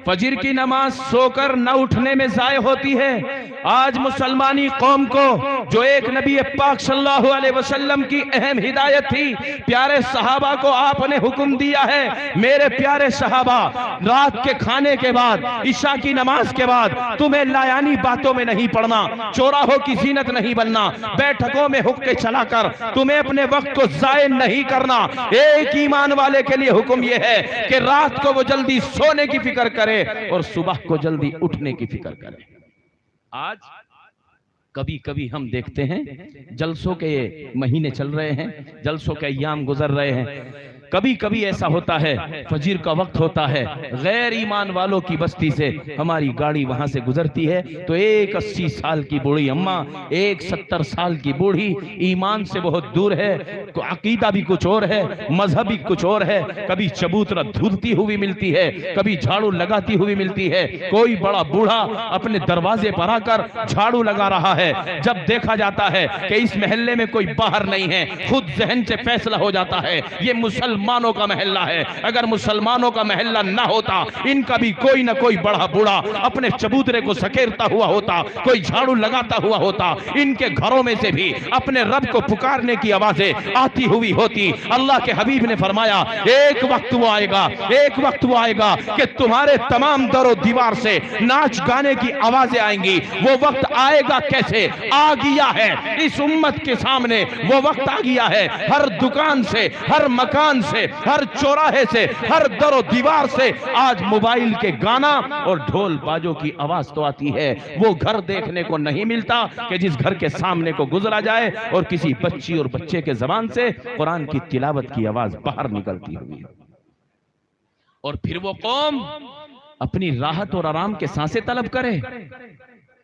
फजर की नमाज सोकर न उठने में जाय होती है। आज मुसलमानी कौम को जो एक नबी पाक सल्लल्लाहु अलैहि वसल्लम की अहम हिदायत थी, प्यारे सहाबा को आपने हुक्म दिया है, मेरे प्यारे सहाबा, रात के खाने के बाद, इशा की नमाज के बाद तुम्हें लायानी बातों में नहीं पड़ना, चौराहों की जीनत नहीं बनना, बैठकों में हुक्के चलाकर तुम्हें अपने वक्त को जाय नहीं करना। एक ईमान वाले के लिए हुक्म यह है कि रात को वो जल्दी सोने की फिक्र करे और सुबह को जल्दी उठने की फिक्र करे। आज कभी कभी हम देखते हैं जलसों के महीने चल रहे हैं, जलसों के अय्याम गुजर रहे हैं, कभी कभी ऐसा होता है फजीर का वक्त होता है, गैर ईमान वालों की बस्ती से हमारी गाड़ी वहां से गुजरती है, तो एक 80 साल की बूढ़ी अम्मा, एक 70 साल की बूढ़ी, ईमान से बहुत दूर है, अकीदा भी कुछ और है, मजहब भी कुछ और है, कभी चबूतरा धुलती हुई मिलती है, कभी झाड़ू लगाती हुई मिलती है। कोई बड़ा बूढ़ा अपने दरवाजे पर आकर झाड़ू लगा रहा है। जब देखा जाता है कि इस मोहल्ले में कोई बाहर नहीं है, खुद जहन से फैसला हो जाता है ये मुसलमानों का मोहल्ला है। अगर मुसलमानों का मोहल्ला ना होता, इनका भी कोई ना कोई बड़ा बूढ़ा अपने चबूतरे को सकेरता हुआ होता, कोई झाड़ू लगाता हुआ होता, इनके घरों में से भी अपने रब को पुकारने की आवाजें आती हुई होती। अल्लाह के हबीब ने फरमाया, एक वक्त वो आएगा, एक वक्त वो आएगा कि तुम्हारे तमाम दरो दीवार से नाच गाने की आवाजें आएंगी। वो वक्त आएगा कैसे? आ गया है इस उम्मत के सामने, वो वक्त आ गया है। हर दुकान से, हर मकान से, हर चौराहे से, हर दरो दीवार से आज मोबाइल के गाना और ढोल बाजों की आवाज तो आती है। वो घर देखने को नहीं मिलता कि जिस घर के सामने को गुजरा जाए और किसी बच्ची और बच्चे के जबान से कुरान की तिलावत की आवाज बाहर निकलती हुई। और फिर वो कौम अपनी राहत और आराम के सांसें तलब करे।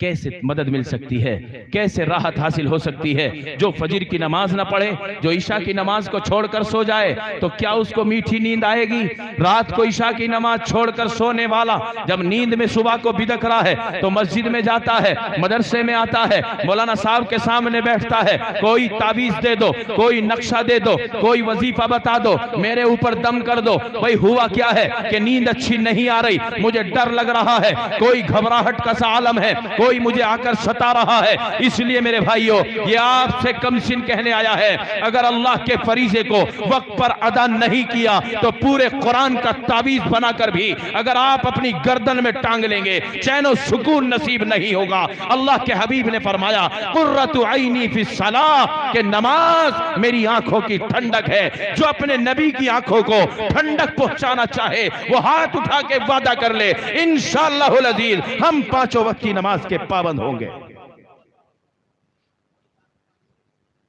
कैसे मदद मिल सकती है, कैसे राहत हासिल हो सकती है? जो फजर की नमाज ना पढ़े, जो ईशा की नमाज को छोड़कर सो जाए, तो क्या उसको मीठी नींद आएगी? रात को ईशा की नमाज छोड़कर सोने वाला जब नींद में सुबह को बिदक रहा है तो मस्जिद में जाता है, मदरसे में आता है, मौलाना साहब के सामने बैठता है, कोई ताबीज दे दो, कोई नक्शा दे दो, कोई वजीफा बता दो, मेरे ऊपर दम कर दो। भाई हुआ क्या है कि नींद अच्छी नहीं आ रही, मुझे डर लग रहा है, कोई घबराहट का सा आलम है, कोई मुझे आकर सता रहा है। इसलिए मेरे भाइयों, ये आपसे कमसिन कहने आया है, अगर अल्लाह के फरीजे को वक्त पर अदा नहीं किया तो पूरे कुरान का ताबीज बनाकर भी अगर आप अपनी गर्दन में टांग लेंगे, चैनो सुकून नसीब नहीं होगा। अल्लाह के हबीब ने फरमाया, कुर्रतु ऐनी फी सलाह, के नमाज मेरी आंखों की ठंडक है। जो अपने नबी की आंखों को ठंडक पहुंचाना चाहे वो हाथ उठा के वादा कर ले, इंशाअल्लाहुल अजीज हम 5 वक्त की नमाज के पाबंद होंगे।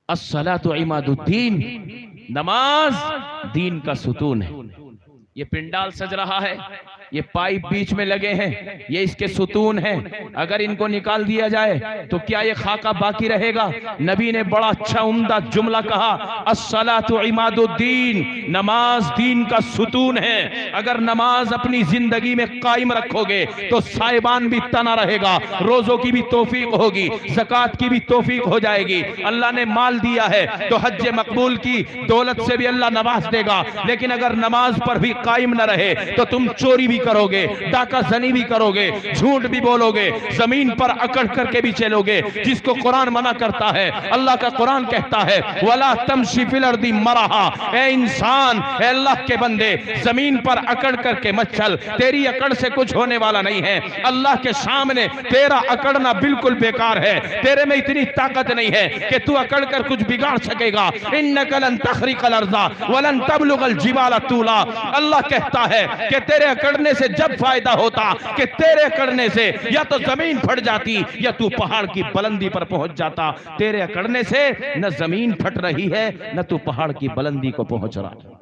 अस्सलातु इमादुद्दीन, नमाज दीन का सुतून है। ये पिंडाल सज रहा है, ये पाइप बीच में लगे हैं, ये इसके सुतून हैं। अगर इनको निकाल दिया जाए तो क्या ये खाका बाकी रहेगा? नबी ने बड़ा अच्छा उम्दा जुमला कहा, अस्सलातु इमादुद्दीन, नमाज दीन का सुतून है। अगर नमाज अपनी जिंदगी में कायम रखोगे तो साहिबान भी तना रहेगा, रोजों की भी तौफीक होगी, ज़कात की भी तौफीक हो जाएगी। अल्लाह ने माल दिया है तो हज मकबूल की दौलत से भी अल्लाह नवाज देगा। लेकिन अगर नमाज पर भी कायम न रहे तो तुम चोरी भी करोगे, डाका जनी भी करोगे, झूठ भी बोलोगे, जमीन पर अकड़ करके भी चलोगे, जिसको कुरान मना करता है। अल्लाह का कुरान कहता है, वला तमशी फिल अर्दी मरहा, ए इंसान, ए अल्लाह के बंदे, जमीन पर अकड़ करके मत चल, तेरी अकड़ से कुछ होने वाला नहीं है। अल्लाह के सामने तेरा अकड़ना बिल्कुल बेकार है, तेरे में इतनी ताकत नहीं है कि तू अकड़ कर कुछ बिगाड़ सकेगा। इन्नका लन तखरिकल अर्ज़ा वलन तबलुगल जिबाला तूला, अल्लाह कहता है कि तेरे अकड़ने से जब फायदा होता कि तेरे अकड़ने से या तो जमीन फट जाती या तू पहाड़ की बुलंदी पर पहुंच जाता। तेरे अकड़ने से न जमीन फट रही है न तू पहाड़ की बुलंदी को पहुंच रहा है।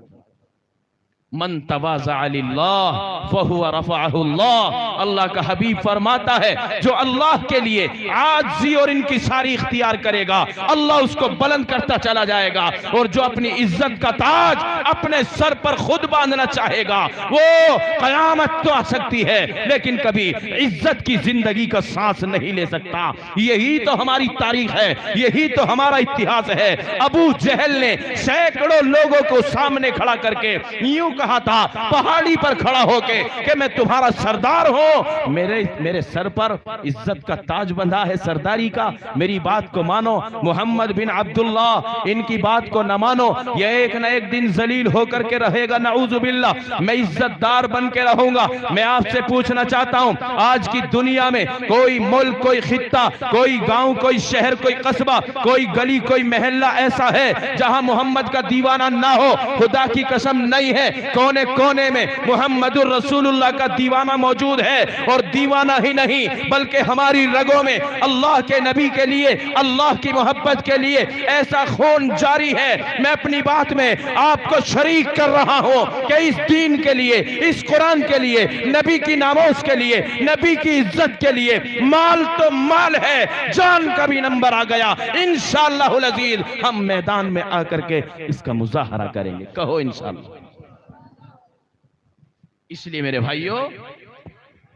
मन तवाज़ा लिल्लाह फहुवा रफ़अहुल्लाह, अल्लाह का हबीब फरमाता है जो अल्लाह के लिए आजी और इनकी सारी इख्तियार करेगा, अल्लाह उसको बुलंद करता चला जाएगा। और जो अपनी इज्जत का ताज अपने सर पर खुद बांधना चाहेगा वो कयामत तो आ सकती है लेकिन कभी इज्जत की जिंदगी का सांस नहीं ले सकता। यही तो हमारी तारीख है, यही तो हमारा इतिहास है। अबू जहल ने सैकड़ों लोगों को सामने खड़ा करके यूं कहा था पहाड़ी पर खड़ा होके कि मैं तुम्हारा सरदार हूं, मेरे सर पर इज्जत का ताज बंधा है सरदारी का, मेरी बात को मानो। मोहम्मद बिन अब्दुल्लाह, इनकी बात को न मानो, यह एक न एक दिन जलील होकर के रहेगा, नऊजुबिल्लाह। मैं इज्जतदार बन के रहूंगा। मैं आपसे पूछना चाहता हूं, आज की दुनिया में कोई मुल्क, कोई खित्ता, कोई गांव, कोई शहर, कोई कस्बा, कोई गली, कोई मोहल्ला ऐसा है जहां मोहम्मद का दीवाना ना हो? खुदा की कसम नहीं है, कोने कोने में मोहम्मदुर रसूलुल्लाह का दीवाना मौजूद है। और दीवाना ही नहीं बल्कि हमारी रगों में अल्लाह के नबी के लिए, अल्लाह की मोहब्बत के लिए ऐसा खून जारी है। मैं अपनी बात में आपको शरीक कर रहा हूं कि इस दीन के लिए, इस कुरान के लिए, नबी की नामोज के लिए, नबी की इज्जत के लिए माल तो माल है, जान का भी नंबर आ गया। इंशाअल्लाहुल अजीज हम मैदान में आकर के इसका मुजाहरा करेंगे। कहो इंशाअल्लाह। इसलिए मेरे भाइयों,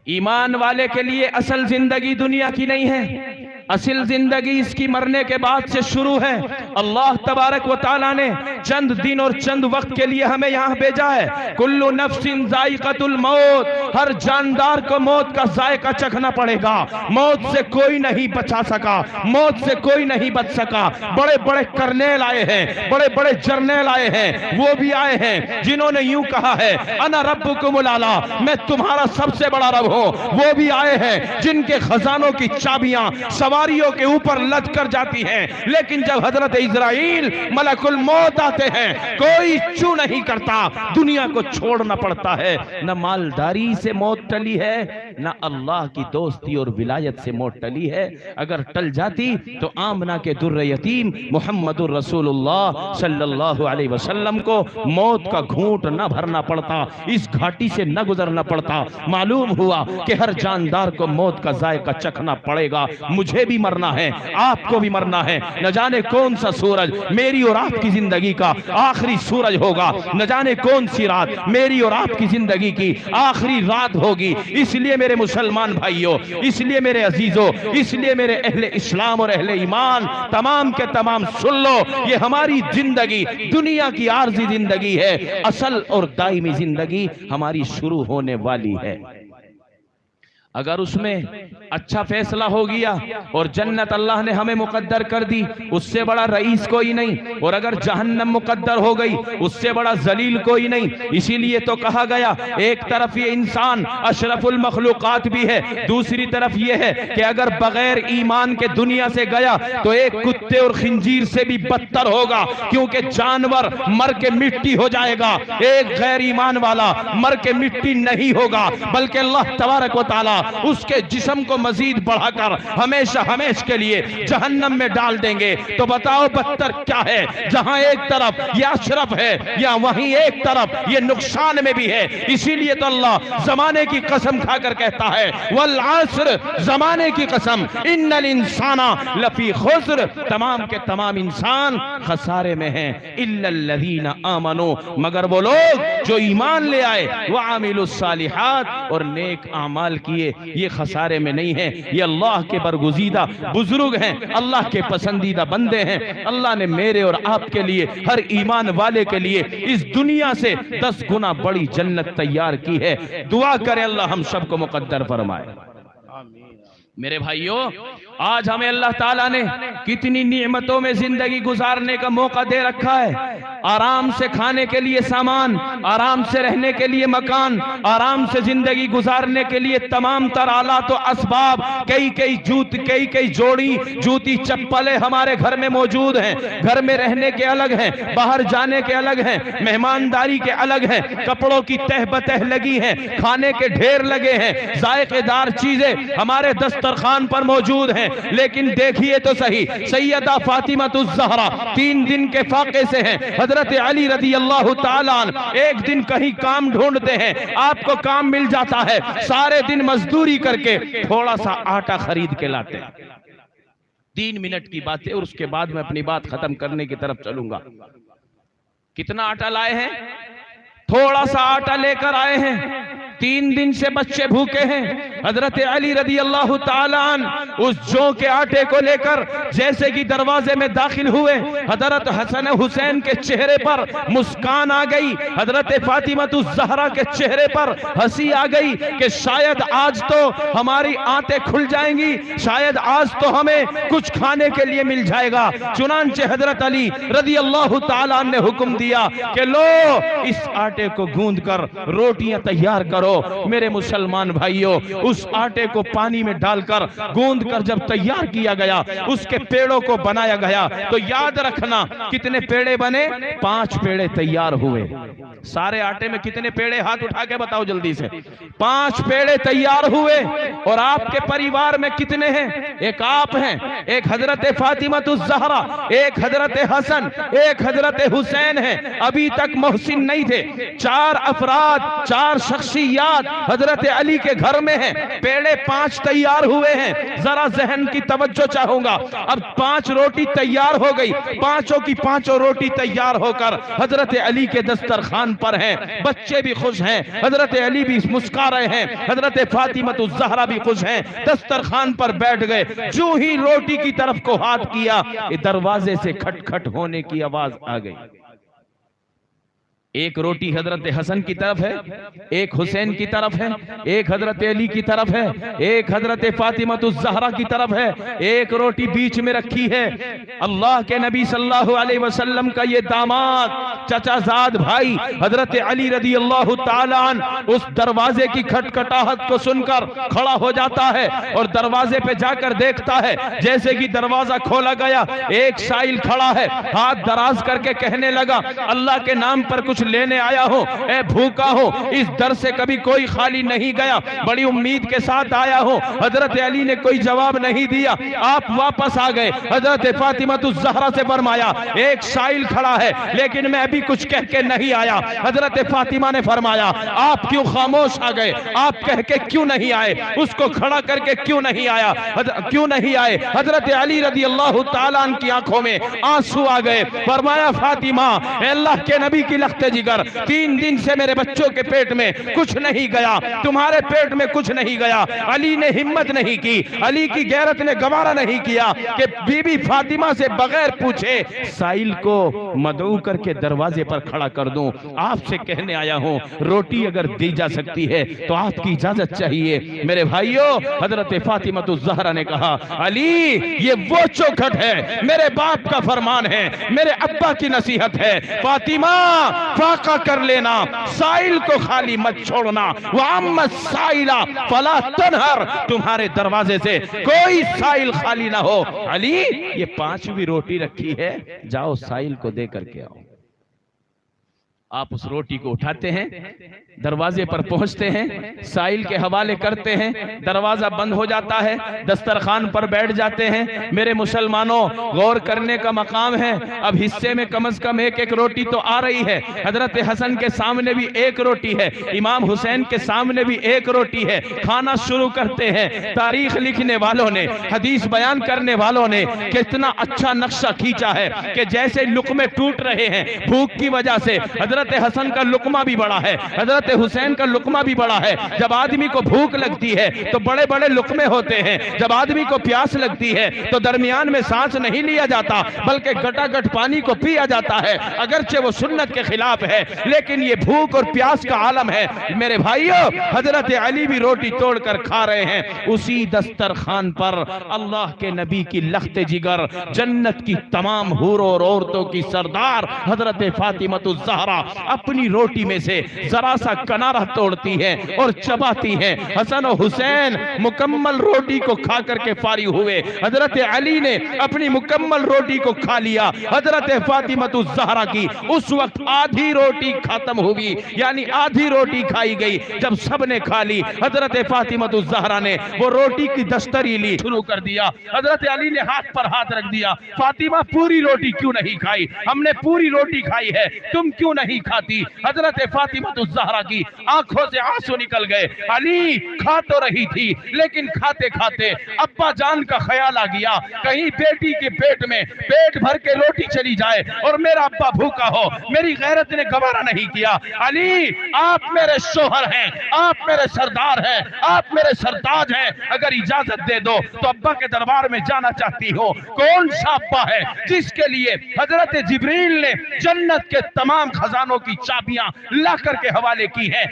ईमान वाले के लिए असल जिंदगी दुनिया की नहीं है, असल जिंदगी इसकी मरने के बाद से शुरू है। अल्लाह तबारक व तआला ने चंद दिन और चंद वक्त के लिए हमें यहाँ भेजा है। कुल्लु नफ्सिन जायकातुल मौत, हर जानदार को मौत का जायका चखना पड़ेगा। मौत से कोई नहीं बचा सका, मौत से कोई नहीं बच सका। बड़े बड़े कर्नेल आए हैं, बड़े बड़े जर्नेल आए हैं, वो भी आए हैं जिन्होंने यूं कहा है अना रब्बुकुमुल आला, मैं तुम्हारा सबसे बड़ा रब हूं। वो भी आए हैं जिनके खजानों की चाबियां सवारियों के ऊपर लद कर जाती हैं। लेकिन जब हजरत इजराइल मलकुल मौत आते हैं कोई चू नहीं करता, दुनिया को छोड़ना पड़ता है। न मालदारी से मौत टली है, न अल्लाह की दोस्ती और विलायत से मौत टली है। अगर टल जाती तो आमना के दुर्र यतीम मुहम्मदुर रसूलुल्लाह सल्लल्लाहु अलैहि वसल्लम को मौत का घूंट न भरना पड़ता, इस घाटी से न गुजरना पड़ता। मालूम हुआ कि हर जानदार को मौत का जायका चखना पड़ेगा। मुझे भी मरना है, आपको भी मरना है। न जाने कौन सा सूरज मेरी और आपकी जिंदगी का आखिरी सूरज होगा, न जाने कौन सी रात मेरी और आपकी जिंदगी की आखिरी रात होगी। इसलिए मेरे मुसलमान भाइयों, इसलिए मेरे अजीजों, इसलिए मेरे अहले इस्लाम और अहले ईमान तमाम के तमाम सुन लो, ये हमारी जिंदगी दुनिया की आर्जी जिंदगी है, असल और दायमी जिंदगी हमारी शुरू होने वाली है। अगर उसमें अच्छा फैसला हो गया और जन्नत अल्लाह ने हमें मुकद्दर कर दी, उससे बड़ा रईस कोई नहीं। और अगर जहन्नम मुकद्दर हो गई, उससे बड़ा जलील कोई नहीं। इसीलिए तो कहा गया, एक तरफ ये इंसान अशरफुल मखलूकात भी है, दूसरी तरफ ये है कि अगर बगैर ईमान के दुनिया से गया तो एक कुत्ते और खिंजीर से भी बदतर होगा, क्योंकि जानवर मर के मिट्टी हो जाएगा, एक गैर ईमान वाला मर के मिट्टी नहीं होगा, बल्कि अल्लाह तबारक व तआला उसके जिस्म को मजीद बढ़ाकर हमेशा हमेशा के लिए जहन्नम में डाल देंगे। तो बताओ बदतर क्या है, जहां एक तरफ यह अशरफ है या वहीं एक तरफ ये नुकसान में भी है। इसीलिए तो अल्लाह जमाने की कसम खाकर कहता है, वल अस्र, जमाने की कसम, इन्नल इंसाना लफी खुस्र, तमाम के तमाम इंसान खसारे में हैं, इल्लल लज़ीना आमनू, मगर वो लोग जो ईमान ले आए, व आमिलुस सालिहात, और नेक आमाल किए, ये खसारे में नहीं है। ये अल्लाह के बरगुज़ीदा बुजुर्ग हैं, अल्लाह के पसंदीदा बंदे हैं। अल्लाह ने मेरे और आपके लिए, हर ईमान वाले के लिए इस दुनिया से 10 गुना बड़ी जन्नत तैयार की है। दुआ करें अल्लाह हम सबको मुकद्दर फरमाए। मेरे भाइयों, आज हमें अल्लाह ताला ने कितनी नियमतों में जिंदगी गुजारने का मौका दे रखा है। आराम से खाने के लिए सामान, आराम से रहने के लिए मकान, आराम से जिंदगी गुजारने के लिए तमाम तर आलात व असबाब, कई कई जोड़ी जूती चप्पलें हमारे घर में मौजूद हैं। घर में रहने के अलग हैं, बाहर जाने के अलग हैं, मेहमानदारी के अलग हैं, कपड़ों की तह बतह लगी है, खाने के ढेर लगे हैं, जायकेदार चीजें हमारे दस्तरखान पर मौजूद हैं। लेकिन देखिए तो सही, सैयदा फातिमा ज़हरा 3 दिन के फाके से हैं। हजरत अली रदी अल्लाह ताला अन्हु एक दिन कहीं काम ढूंढते हैं, आपको काम मिल जाता है, सारे दिन मजदूरी करके थोड़ा सा आटा खरीद के लाते हैं। 3 मिनट की बात है और उसके बाद मैं अपनी बात खत्म करने की तरफ चलूंगा। कितना आटा लाए हैं? थोड़ा सा आटा लेकर आए हैं। 3 दिन से बच्चे भूखे हैं। हजरत अली रदी अल्लाह ताला अन्हु उस जौ के आटे को लेकर जैसे कि दरवाजे में दाखिल हुए, हजरत हसन हुसैन के चेहरे पर मुस्कान आ गई, हजरत फातिमा ज़हरा के चेहरे पर हंसी आ गई कि शायद आज तो हमारी आंतें खुल जाएंगी, शायद आज तो हमें कुछ खाने के लिए मिल जाएगा। चुनांचे हजरत अली रदी अल्लाह ताला अन्हु ने हुक्म दिया कि लो, इस आटे को गूंद कर रोटियां तैयार करो। मेरे मुसलमान भाइयों, उस आटे को पानी में डालकर गूंद कर जब तैयार किया गया, उसके पेड़ों को बनाया गया, तो याद रखना कितने पेड़े बने? 5 पेड़े तैयार हुए। सारे आटे में कितने पेड़े? हाथ उठा के बताओ जल्दी से। 5 पेड़े तैयार हुए। और आपके परिवार में कितने हैं? एक आप हैं, एक हजरत फातिमा ज़हरा, एक हजरत हसन, एक हजरत हुसैन है, अभी तक मोहसिन नहीं थे। 4 अफराद, 4 शख्सियत हजरत अली के घर में है। पेड़े 5 तैयार हुए हैं। जरा जहन की तवज्जो चाहूंगा। अब 5 रोटी तैयार हो गई, पांचों की पांचों रोटी तैयार होकर हजरत अली के दस्तरखान पर हैं। बच्चे भी खुश हैं, हजरत अली भी मुस्कुरा रहे हैं, हजरत फातिमा ज़हरा भी खुश हैं, दस्तरखान पर बैठ गए। जो ही रोटी की तरफ को हाथ किया, दरवाजे से खटखट होने की आवाज आ गई। एक रोटी हजरत हसन की तरफ है, एक हुसैन की तरफ है, एक हजरत अली की तरफ है, एक हजरत फातिमा ज़हरा की तरफ है, एक रोटी बीच में रखी है। अल्लाह के नबी सल्लल्लाहु अलैहि वसल्लम का ये दामाद, चचाजाद भाई हजरत अली रदी अल्लाह ताला अन्हु उस दरवाजे की खटखटाहट को सुनकर खड़ा हो जाता है और दरवाजे पे जाकर देखता है। जैसे कि दरवाजा खोला गया, एक साइल खड़ा है, हाथ दराज करके कहने लगा, अल्लाह के नाम पर कुछ लेने आया हो, ए भूखा हो, इस दर से कभी कोई खाली नहीं गया, बड़ी उम्मीद के साथ आया हो। हजरत अली ने कोई जवाब नहीं दिया, आप वापस आ गए। हजरत फातिमा ज़हरा से फरमाया, एक साइल खड़ा है लेकिन मैं अभी कुछ कह के नहीं आया। हजरत फातिमा ने फरमाया, आप क्यों खामोश आ गए? आप कह के क्यों नहीं आए? उसको खड़ा करके क्यों नहीं आया? क्यों नहीं आए? हजरत अली रदी अल्लाह ताला अन्हु की आंखों में आंसू आ गए। फरमाया, फातिमा, अल्लाह के नबी की लख्त जिगर, 3 दिन से मेरे बच्चों के पेट में कुछ नहीं गया, तुम्हारे पेट में कुछ नहीं गया। अली ने हिम्मत नहीं की, अली की गैरत ने गवारा नहीं किया कि बीबी फातिमा से बगैर पूछे साइल को मदऊ करके दरवाजे पर खड़ा कर दूं। आपसे कहने आया हूं, रोटी अगर दी जा सकती है तो आपकी इजाजत चाहिए। मेरे भाइयों, हजरत फातिमा तो ज़हरा ने कहा, अली ये वो चौखट है, मेरे बाप का फरमान है, मेरे अब्बा की नसीहत है, फातिमा फाका कर लेना, साइल को खाली मत छोड़ना। वअम्मा साइला फला तनहर, तुम्हारे दरवाजे से कोई साइल खाली ना हो। अली ये 5वीं रोटी रखी है, जाओ साइल को दे करके आओ। आप उस रोटी को उठाते हैं, दरवाजे पर पहुंचते हैं, साइल के हवाले करते हैं, दरवाजा बंद हो जाता है, दस्तरखान पर बैठ जाते हैं। मेरे मुसलमानों, गौर करने का मकाम है। अब हिस्से में कम से कम 1-1 रोटी तो आ रही है। हजरत हसन के सामने भी 1 रोटी है, इमाम हुसैन के सामने भी 1 रोटी है। खाना शुरू करते हैं। तारीख लिखने वालों ने, हदीस बयान करने वालों ने कितना अच्छा नक्शा खींचा है कि जैसे लुकमे टूट रहे हैं भूख की वजह से। हजरत हसन का लुकमा भी बड़ा है, हजरत हुसैन का लुकमा भी बड़ा है। जब आदमी को भूख लगती है तो बड़े बड़े लुकमे होते हैं, जब आदमी को प्यास लगती है तो दरमियान में सांस नहीं लिया जाता बल्कि गटागट पानी को पिया जाता है। अगरचे वो सुन्नत के खिलाफ है, लेकिन ये भूख और प्यास का आलम है। मेरे भाइयों, हजरत अली भी रोटी तोड़कर खा रहे हैं। उसी दस्तरखान पर अल्लाह के नबी की लख्त जिगर, जन्नत की तमाम हूरों और औरतों की सरदार हजरत फातिमा तो ज़हरा अपनी रोटी में से जरा सा कनारा तोड़ती है और चबाती है। हसन और हुसैन मुकम्मल रोटी को खा करके फारिग हुए। हजरत अली ने अपनी मुकम्मल रोटी को खा लिया। हजरत फातिमा तो ज़हरा की उस वक्त आधी रोटी खत्म होगी, यानी आधी रोटी खाई गई। जब सबने खा ली, हजरत फातिमा तो ज़हरा ने वो रोटी की दस्तरी ली, शुरू कर दिया। हजरत अली ने हाथ पर हाथ रख दिया, फातिमा पूरी रोटी क्यों नहीं खाई? हमने पूरी रोटी खाई है, तुम क्यों नहीं खाती? हजरत फातिमा तो ज़हरा की आंखों से आंसू निकल गए। अली खा तो रही थी, लेकिन खाते खाते अब्बा जान का ख्याल आ गया, कहीं बेटी के पेट में पेट भर के रोटी चली जाए और मेरा अब्बा भूखा हो। मेरी गैरत ने गवारा नहीं किया। अली, आप मेरे शोहर हैं, आप मेरे सरदार हैं, आप मेरे सरताज हैं, अगर इजाजत दे दो तो अब्बा के दरबार में जाना चाहती हो। कौन सा अब्बा है जिसके लिए हजरत जिब्रील ने जन्नत के तमाम खजानों की चाबियां ला करके हवाले की है?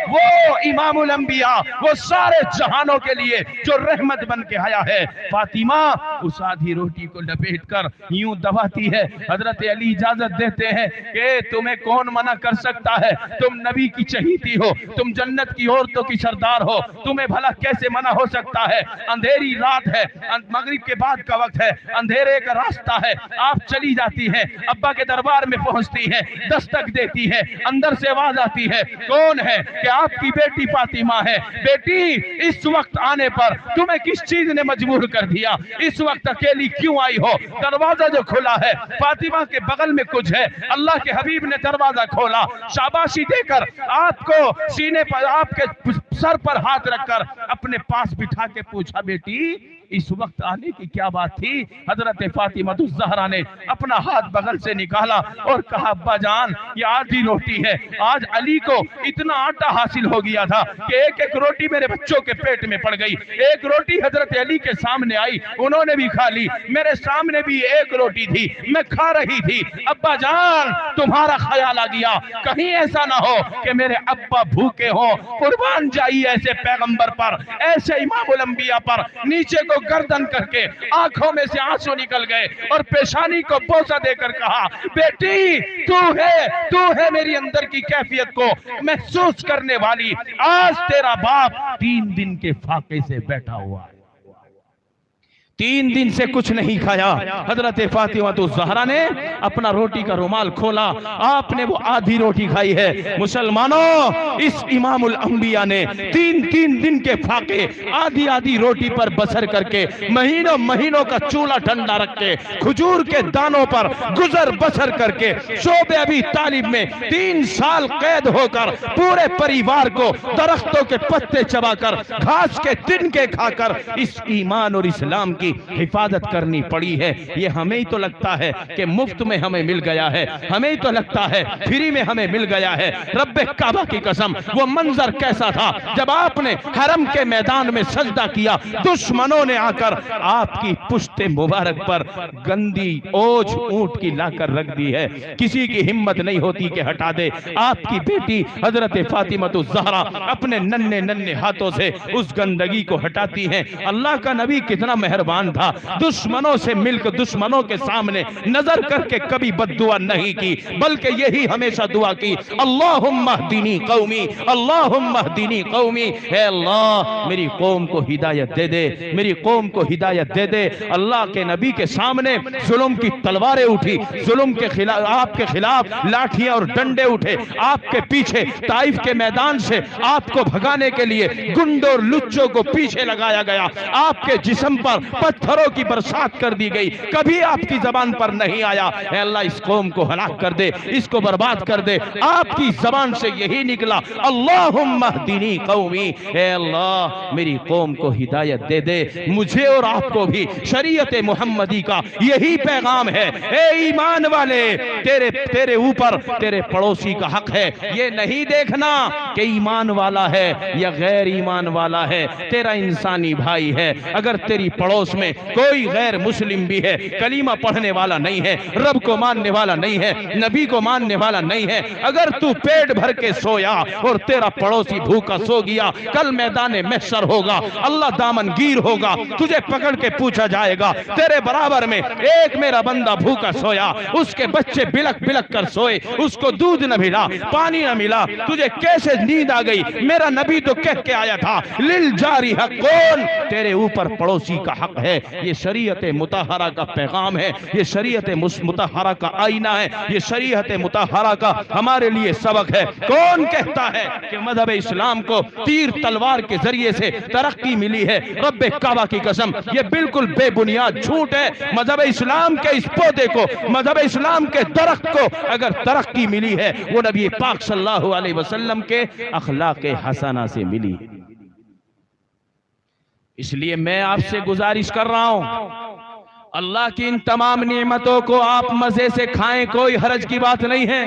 वो इमामुल अंबिया, वो सारे जहानों के लिए जो रहमत बन के आया है। फातिमा उस आधी रोटी को लपेट कर यूं दबाती है। हजरत अली इजाजत देते हैं कि तुम्हें कौन मना कर सकता है, तुम नबी की चहीती हो, तुम जन्नत की औरतों की सरदार हो, तुम्हें भला कैसे मना हो सकता है? अंधेरी रात है, मगरिब के बाद का वक्त है, अंधेरे का रास्ता है। आप चली जाती है, अब्बा के दरबार में पहुंचती है, दस्तक देती है, अंदर से आवाज आती है, कौन है? कि आपकी बेटी फातिमा है। बेटी, इस वक्त आने पर तुम्हें किस चीज ने मजबूर कर दिया? इस वक्त अकेली क्यों आई हो? दरवाजा जो खुला है, फातिमा के बगल में कुछ है। अल्लाह के हबीब ने दरवाजा खोला, शाबाशी देकर आपको सीने पर, आपके सर पर हाथ रखकर अपने पास बिठा के पूछा, बेटी इस वक्त आने की क्या बात थी? हजरत फातिमा तो ज़हरा ने अपना हाथ बगल से निकाला और कहा, अब्बा जान, ये आधी रोटी है। आज अली को इतना आटा हासिल हो गया था कि 1-1 रोटी मेरे बच्चों के पेट में पड़ गई। 1 रोटी हजरत अली के सामने आई, उन्होंने भी खा ली, मेरे सामने भी 1 रोटी थी, मैं खा रही थी। अब्बा जान, तुम्हारा ख्याल आ गया, कहीं ऐसा ना हो कि मेरे अब्बा भूखे हो। कुर्बान जाइए ऐसे पैगंबर पर, ऐसे इमामुल अंबिया पर। नीचे को गर्दन करके आंखों में से आंसू निकल गए और पेशानी को बोसा देकर कहा, बेटी तू है मेरी अंदर की कैफियत को महसूस करने वाली। आज तेरा बाप 3 दिन के फाके से बैठा हुआ है, 3 दिन से कुछ नहीं खाया। हजरत फातिमा तो ज़हरा ने अपना रोटी का रुमाल खोला, आपने वो आधी रोटी खाई है। मुसलमानों, इस इमामुल अंबिया ने 3 दिन के फाके आधी आधी रोटी पर बसर करके, महीनों महीनों का चूल्हा ठंडा रख के, खजूर के दानों पर गुजर बसर करके, शोबे अबी तालिब में 3 साल कैद होकर पूरे परिवार को दरख्तों के पत्ते चबाकर, घास के तिनके खाकर इस ईमान और इस्लाम की की हिफाजत करनी पड़ी है। ये हमें ही तो लगता है कि मुफ्त में हमें मिल गया है, हमें ही तो लगता है फ्री में हमें मिल गया है। रब्बे काबा की कसम, वो मंजर कैसा था जब आपने हरम के मैदान में सजदा किया, दुश्मनों ने आकर आपकी पुश्ते मुबारक पर गंदी ओज ऊंट की लाकर रख दी है। किसी की हिम्मत नहीं होती कि हटा दे। आपकी बेटी हजरत फातिमतुज ज़हरा अपने नन्हे नन्हे हाथों से उस गंदगी को हटाती हैं। अल्लाह का नबी कितना मेहरबान था, दुश्मनों से मिलकर दुश्मनों के सामने नजर करके कभी बद्दुआ नहीं की, बल्कि यही हमेशा दुआ की, अल्लाहुम्मा हदीनी कौमी, अल्लाहुम्मा हदीनी कौमी। हे अल्लाह मेरी कौम को हिदायत दे दे, मेरी कौम को हिदायत दे दे। अल्लाह के नबी के सामने जुल्म की तलवारें उठी, जुल्म के खिलाफ, आपके खिलाफ लाठियां और डंडे उठे। आपके पीछे ताइफ के मैदान से आपको भगाने के लिए गुंडों और लुच्चों को पीछे लगाया गया। आपके जिस्म पर पत्थरों की बरसात कर दी गई, कभी आपकी जबान पर नहीं आया है अल्लाह इस कौम को हलाक कर दे, इसको बर्बाद कर दे। आपकी जबान से यही निकला, अल्लाहुम्मा हदीनी कौमी। हे अल्लाह मेरी कौम को हिदायत दे दे। मुझे और आपको भी शरीयत मुहम्मदी का यही पैगाम है। ए ईमान वाले, तेरे ऊपर तेरे पड़ोसी का हक है। ये नहीं देखना कि ईमान वाला है या गैर ईमान वाला है, तेरा इंसानी भाई है। अगर तेरी पड़ोस में कोई गैर मुस्लिम भी है, कलीमा पढ़ने वाला नहीं है, रब को मानने वाला नहीं है, नबी को मानने वाला नहीं है, अगर तू पेट भर के सोया और तेरा पड़ोसी भूखा सो गया, कल मैदान महशर होगा, अल्लाह दामनगीर होगा, तुझे पकड़ के पूछा जाएगा। तेरे बराबर में एक मेरा बंदा भूखा सोया, उसके बच्चे बिलक बिलक कर सोए, उसको दूध न मिला, पानी न मिला, तुझे कैसे नींद आ गई? मेरा नबी तो कह के आया था, लिल जारी हक कौन, तेरे ऊपर पड़ोसी का हक है। ये शरीयत मुतहरा का पैगाम है, ये शरीयत मुतहरा का आईना है, ये शरीयत मुतहरा का हमारे लिए सबक है। कौन कहता है कि मजहब इस्लाम को तीर तलवार के जरिए से तरक्की मिली है? रब्बे काबा की कसम, ये बिल्कुल बेबुनियाद झूठ है। मजहब इस्लाम के इस पौधे को, मजहब इस्लाम के दरख्त को अगर तरक्की मिली है, वो नबी पाक सल्लल्लाहु अलैहि वसल्लम के अखलाक हसना से मिली। इसलिए मैं आपसे गुजारिश कर रहा हूं, अल्लाह की इन तमाम नियमतों को आप मजे से खाएं, कोई हरज की बात नहीं है,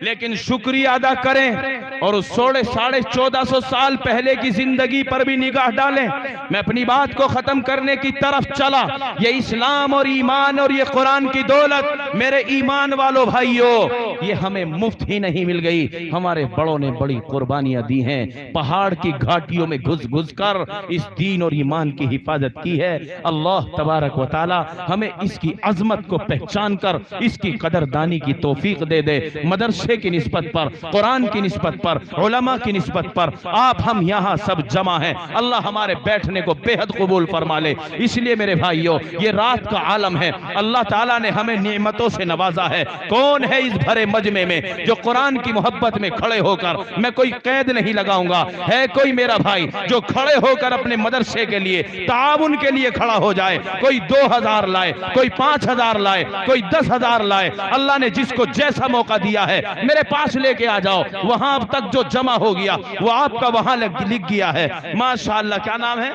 लेकिन शुक्रिया अदा करें और उस 1450 साल पहले की जिंदगी पर भी निगाह डालें। मैं अपनी बात को खत्म करने की तरफ चला। ये इस्लाम और ईमान और ये कुरान की दौलत, मेरे ईमान वालों भाइयों, ये हमें मुफ्त ही नहीं मिल गई, हमारे बड़ों ने बड़ी कुर्बानियां दी हैं, पहाड़ की घाटियों में घुस घुस कर इस दीन और ईमान की हिफाजत की है। अल्लाह तबारक व तआला हमें इसकी अजमत को पहचान कर इसकी कदरदानी की तौफीक दे दे। मदरसे की निस्बत पर, कुरान की निस्बत पर, उलमा की निस्बत पर आप हम यहाँ सब जमा हैं, अल्लाह हमारे बैठने को बेहद कबूल फरमा ले। इसलिए मेरे भाइयों, ये रात का आलम है, अल्लाह ताला ने हमें नेमतों से नवाजा है। कौन है इस भरे मजमे में जो कुरान की मोहब्बत में खड़े होकर, मैं कोई कैद नहीं लगाऊंगा, है कोई मेरा भाई जो खड़े होकर अपने मदरसे के लिए, ताउन के लिए खड़ा हो जाए? कोई 2000 लाए, कोई 5000 लाए, कोई 10,000 लाए, अल्लाह ने जिसको जैसा मौका दिया है मेरे पास लेके आ जाओ। वहां अब तक जो जमा हो गया वो आपका वहां लिख गया है। माशाअल्लाह। क्या नाम है?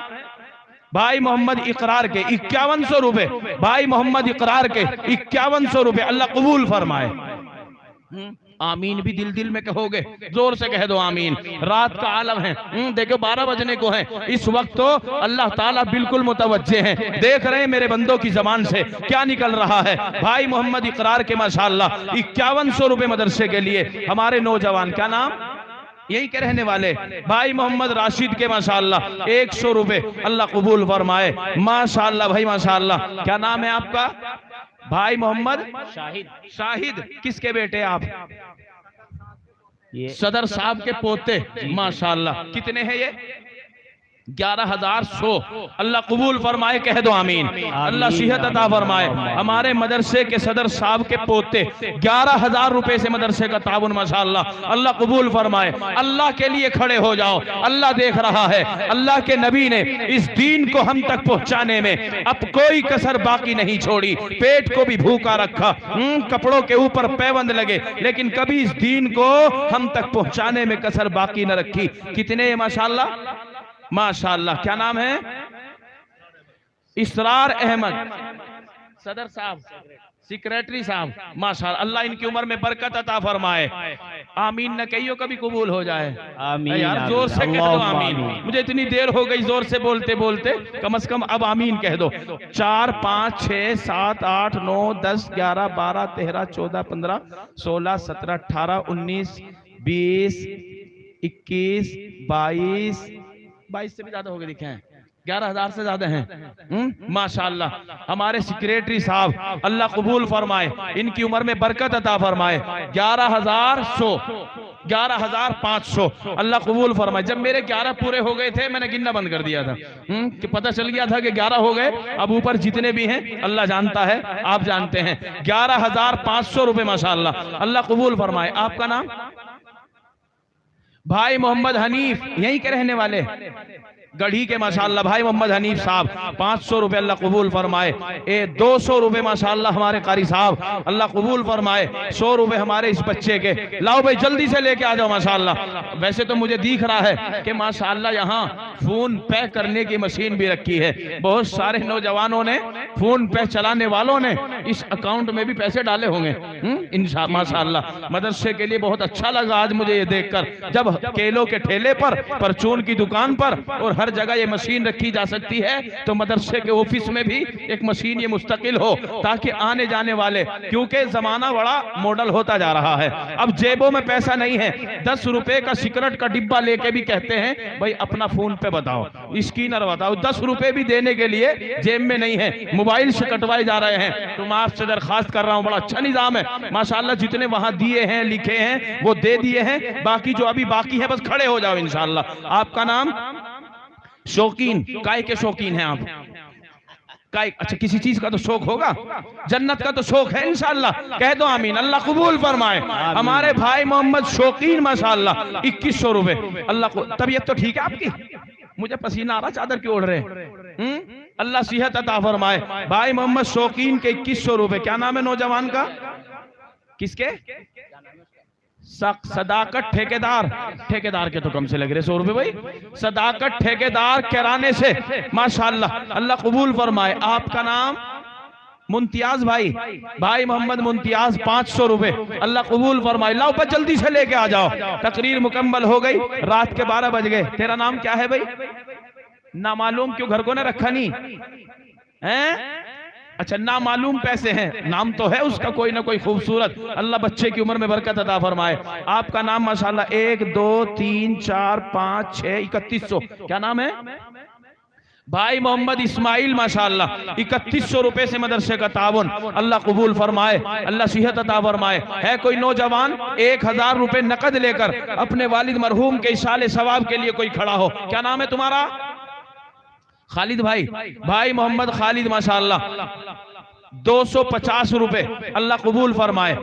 भाई मोहम्मद इकरार के 5100 रुपए, भाई मोहम्मद इकरार के 5100 रुपए, अल्लाह कबूल फरमाए। आमीन भी दिल दिल में कहोगे, जोर से कह दो आमीन। रात का आलम है, देखो 12 बजने को है इस वक्त, तो अल्लाह ताला बिल्कुल मुतवज्जे हैं, देख रहे हैं मेरे बंदों की जबान से क्या निकल रहा है। भाई मोहम्मद इकरार के माशाअल्लाह 5100 रुपए मदरसे के लिए। हमारे नौजवान, क्या नाम? यही के रहने वाले भाई मोहम्मद राशिद के माशाअल्लाह 100 रुपए, अल्लाह कबूल फरमाए। माशाअल्लाह भाई माशाअल्लाह। क्या नाम है आपका? भाई मोहम्मद शाहिद। शाहिद किसके बेटे आप? ये सदर साहब के पोते। माशाअल्लाह। कितने हैं ये? 11,100। अल्लाह कबूल फरमाए, कह दो आमीन। अल्लाह सेहत अता फरमाए। हमारे मदरसे के सदर साहब के पोते 11,000 रुपए से मदरसे का ताउन, माशाअल्लाह, अल्लाह कबूल फरमाए। अल्लाह के लिए खड़े हो जाओ, अल्लाह देख रहा है। अल्लाह के नबी ने इस दीन को हम तक पहुंचाने में अब कोई कसर बाकी नहीं छोड़ी। पेट को भी भूखा रखा, कपड़ों के ऊपर पैबंद लगे, लेकिन कभी इस दीन को हम तक पहुंचाने में कसर बाकी न रखी। कितने माशाअल्लाह? माशाअल्लाह। क्या नाम है? इसरार अहमद सदर साहब, सेक्रेटरी साहब, माशाअल्लाह, अल्लाह इनकी उम्र में बरकत अता फरमाए। आमीन न कहियो, कभी कबूल हो जाए। आमीन, यार जोर से कह दो अल्लाहुम्मा आमीन। आमीन। मुझे इतनी देर हो गई जोर से बोलते बोलते, कम से कम अब आमीन कह दो। 4 5 6 7 8 9 10 11 12 13 14 15 16 17 18 19 20 21 22 से भी ज्यादा हो गए दिखे हैं, 11,000 से ज्यादा हैं। माशाअल्लाह, हमारे सेक्रेटरी साहब, अल्लाह कबूल फरमाए, इनकी उम्र में बरकत अता फरमाए। 11,500 अल्लाह कबूल फरमाए। जब मेरे 11 पूरे हो गए थे, मैंने गिनना बंद कर दिया था, कि पता चल गया था कि 11 हो गए। अब ऊपर जितने भी हैं अल्लाह जानता है, आप जानते हैं। 11,500 रुपए माशाअल्लाह, अल्लाह कबूल फरमाए। आपका नाम? भाई मोहम्मद हनीफ, यहीं के रहने वाले गढ़ी के, माशाअल्लाह भाई मोहम्मद हनीफ साहब, 500 रुपए अल्लाह कबूल फरमाए। 200 रुपए माशाअल्लाह हमारे कारी साहब, अल्लाह कबूल फरमाए। 100 रुपए हमारे इस बच्चे के। लाओ भाई जल्दी से लेके आ जाओ माशाअल्लाह। वैसे तो मुझे दिख रहा है कि माशाअल्लाह यहाँ फोन पे करने की मशीन भी रखी है। बहुत सारे नौजवानों ने, फोन पे चलाने वालों ने इस अकाउंट में भी पैसे डाले होंगे इंशाअल्लाह। माशाअल्लाह, मदरसे के लिए बहुत अच्छा लगा आज मुझे ये देखकर। जब केलों के ठेले पर, परचून की दुकान पर और हर जगह ये मशीन रखी जा सकती है, तो मदरसे के ऑफिस में भी एक मशीन ये मुस्तकिल हो, ताकि आने जाने वाले, क्योंकि जमाना बड़ा मॉडल होता जा रहा है। अब जेबों में पैसा नहीं है, 10 रुपए का सिगरेट का डिब्बा लेके भी कहते हैं भाई अपना फोन पे बताओ, स्कैनर बताओ। 10 रुपए भी देने के लिए जेब में नहीं है, मोबाइल से कटवाए जा रहे हैं। तो मैं आपसे दरखास्त कर रहा हूँ, बड़ा अच्छा निजाम है माशाअल्लाह। जितने वहां दिए हैं, लिखे हैं, वो दे दिए हैं। बाकी जो अभी बाकी है, बस खड़े हो जाओ इंशाअल्लाह। आपका नाम? शौकीन। काय के शौकीन हैं आप? काय? अच्छा, किसी चीज का तो शौक होगा, जन्नत का तो शौक है इंशाअल्लाह। कह दो आमीन, अल्लाह कबूल फरमाए। हमारे भाई मोहम्मद शौकीन माशाअल्लाह, 2100 रुपए। अल्लाह को तबीयत तो ठीक है आपकी? मुझे पसीना आ रहा, चादर क्यों ओढ़ रहे? अल्लाह सेहत अता फरमाए। भाई मोहम्मद शौकीन के 2100 रुपए। क्या नाम है नौजवान का? किसके? सदाकत ठेकेदार। ठेकेदार के तो कम से लग रहे 100 रुपए भाई। सदाकत ठेकेदार किराने से माशाअल्लाह, अल्लाह कबूल फरमाए। आपका नाम? मुमतियाज भाई, भाई मोहम्मद मुमतियाज, 500 रुपए, अल्लाह कबूल फरमाए। लाओ बस जल्दी से लेके आ जाओ, तकरीर मुकम्मल हो गई, रात के 12 बज गए। तेरा नाम क्या है भाई? ना मालूम, क्यों घर को ना रखा नहीं है? अच्छा, ना मालूम पैसे हैं, नाम तो है उसका कोई ना कोई खूबसूरत। अल्लाह बच्चे की उम्र में बरकत अता फरमाए। आपका नाम माशाअल्लाह 1 2 3 4 5 6 3100। क्या नाम है? भाई मोहम्मद इस्माइल माशाअल्लाह, 3100 रुपए से मदरसे का ताउन, अल्लाह कबूल फरमाए, अल्लाह सेहत अता फरमाए। है कोई नौजवान 1000 रुपए नकद लेकर अपने वालिद मरहूम के इशाले सवाब के लिए कोई खड़ा हो? क्या नाम है तुम्हारा? खालिद भाई, भाई मोहम्मद खालिद माशाअल्लाह, 250 रुपए, अल्लाह कबूल फरमाए,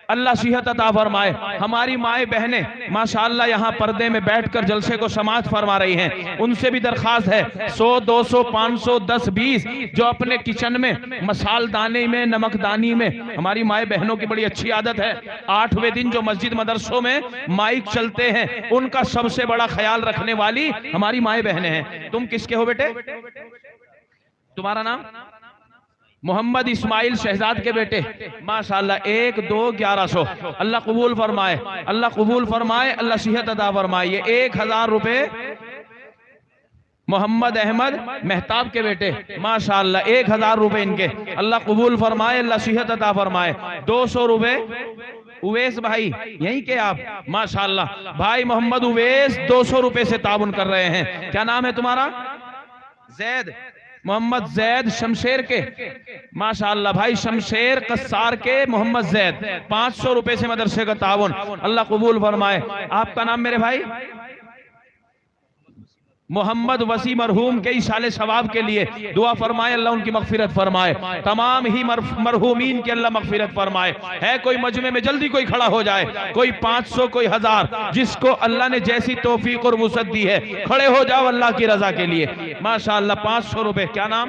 अल्लाह सेहत अता फरमाए। हमारी माएँ बहनें माशाअल्लाह यहाँ पर्दे में बैठकर जलसे को समाअत फरमा रही हैं, उनसे भी दरखास्त है 100 200 500 10 20 जो अपने किचन में मसाल दाने में, नमकदानी में, हमारी माएँ बहनों की बड़ी अच्छी आदत है। 8वें दिन जो मस्जिद मदरसों में माइक चलते हैं, उनका सबसे बड़ा ख्याल रखने वाली हमारी माएँ बहनें हैं। तुम किसके हो बेटे? तुम्हारा नाम? मोहम्मद इस्माइल शहजाद के बेटे माशाअल्लाह, 1 2 1100, अल्लाह कबूल फरमाए, अल्लाह कबूल फरमाए, अल्लाह सेहत अता फरमाए। ये 1000 रुपए मोहम्मद अहमद मेहताब के बेटे माशाअल्लाह, 1000 रुपए इनके, अल्लाह कबूल फरमाए, अल्लाह सेहत अता फरमाए। 200 रुपए उवैस भाई, यहीं के आप माशाअल्लाह, भाई मोहम्मद उवैस 200 रुपए से ताउन कर रहे हैं। क्या नाम है तुम्हारा? जैद, मोहम्मद जैद शमशेर के माशाअल्लाह, भाई शमशेर कसार के मोहम्मद जैद, 500 रुपए से मदरसे का ताउन, अल्लाह कबूल फरमाए। आपका नाम मेरे भाई? मोहम्मद वसी मरहूम के इशाले सवाब के लिए दुआ फरमाए, अल्लाह उनकी मगफिरत फरमाए, तमाम ही मरहूमीन की अल्लाह मगफिरत फरमाए। है कोई मजमे में? जल्दी कोई खड़ा हो जाए, कोई 500 कोई 1000, जिसको अल्लाह ने जैसी तौफीक और वुसअत दी है, खड़े हो जाओ अल्लाह की रजा के लिए माशाअल्लाह। 500 रुपए। क्या नाम?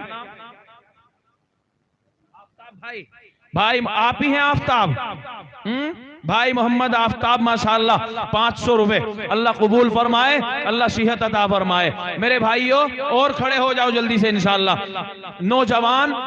आफ्ताब भाई, भाई आप ही हैं आफ्ताब, भाई मोहम्मद आफ्ताब माशाल्लाह 500 रुपए, अल्लाह कबूल फरमाए, अल्लाह सेहत अता फरमाए। मेरे भाइयों और खड़े हो जाओ जल्दी से इंशाल्लाह, नौजवान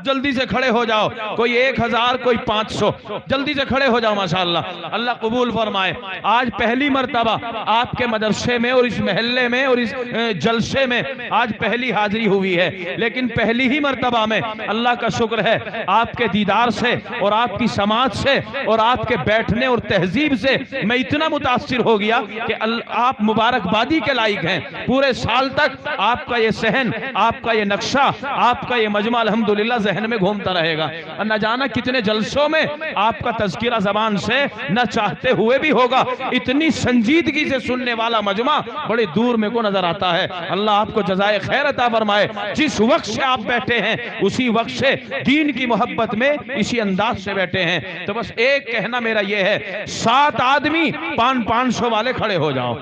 जल्दी से खड़े हो जाओ, कोई 1000 कोई 500, जल्दी से खड़े हो जाओ माशाल्लाह, अल्लाह कबूल फरमाए। आज पहली मर्तबा आपके मदरसे में और इस महल्ले में और इस जलसे में आज पहली हाजिरी हुई है, लेकिन पहली ही मर्तबा में अल्लाह का शुक्र है आपके दीदार से और आपकी समाज से और आपके बैठने और तहजीब से मैं इतना मुतासिर हो गया कि आप मुबारकबादी के लायक हैं। पूरे साल तक आपका ये सहन, आपका ये नक्शा, आपका ये मजमा अल्हम्दुलिल्लाह जहन में घूमता रहेगा। और न जाना कितने जलसों में आपका तज़किरा ज़बान से न चाहते हुए भी होगा। इतनी संजीदगी से सुनने वाला मजमा बड़े दूर में को नजर आता है। अल्लाह आपको जज़ाए खैर अता फरमाए। जिस वक्त से आप बैठे हैं उसी वक्त से दीन की मोहब्बत में इसी अंदाज से बैठे हैं। तो बस एक कहना मेरा यह है, 7 आदमी 500 वाले खड़े हो जाओ।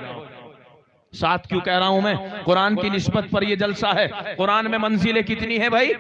7 क्यों कह रहा हूं मैं? कुरान की निस्बत पर यह जलसा है। कुरान में मंजिलें कितनी है भाई?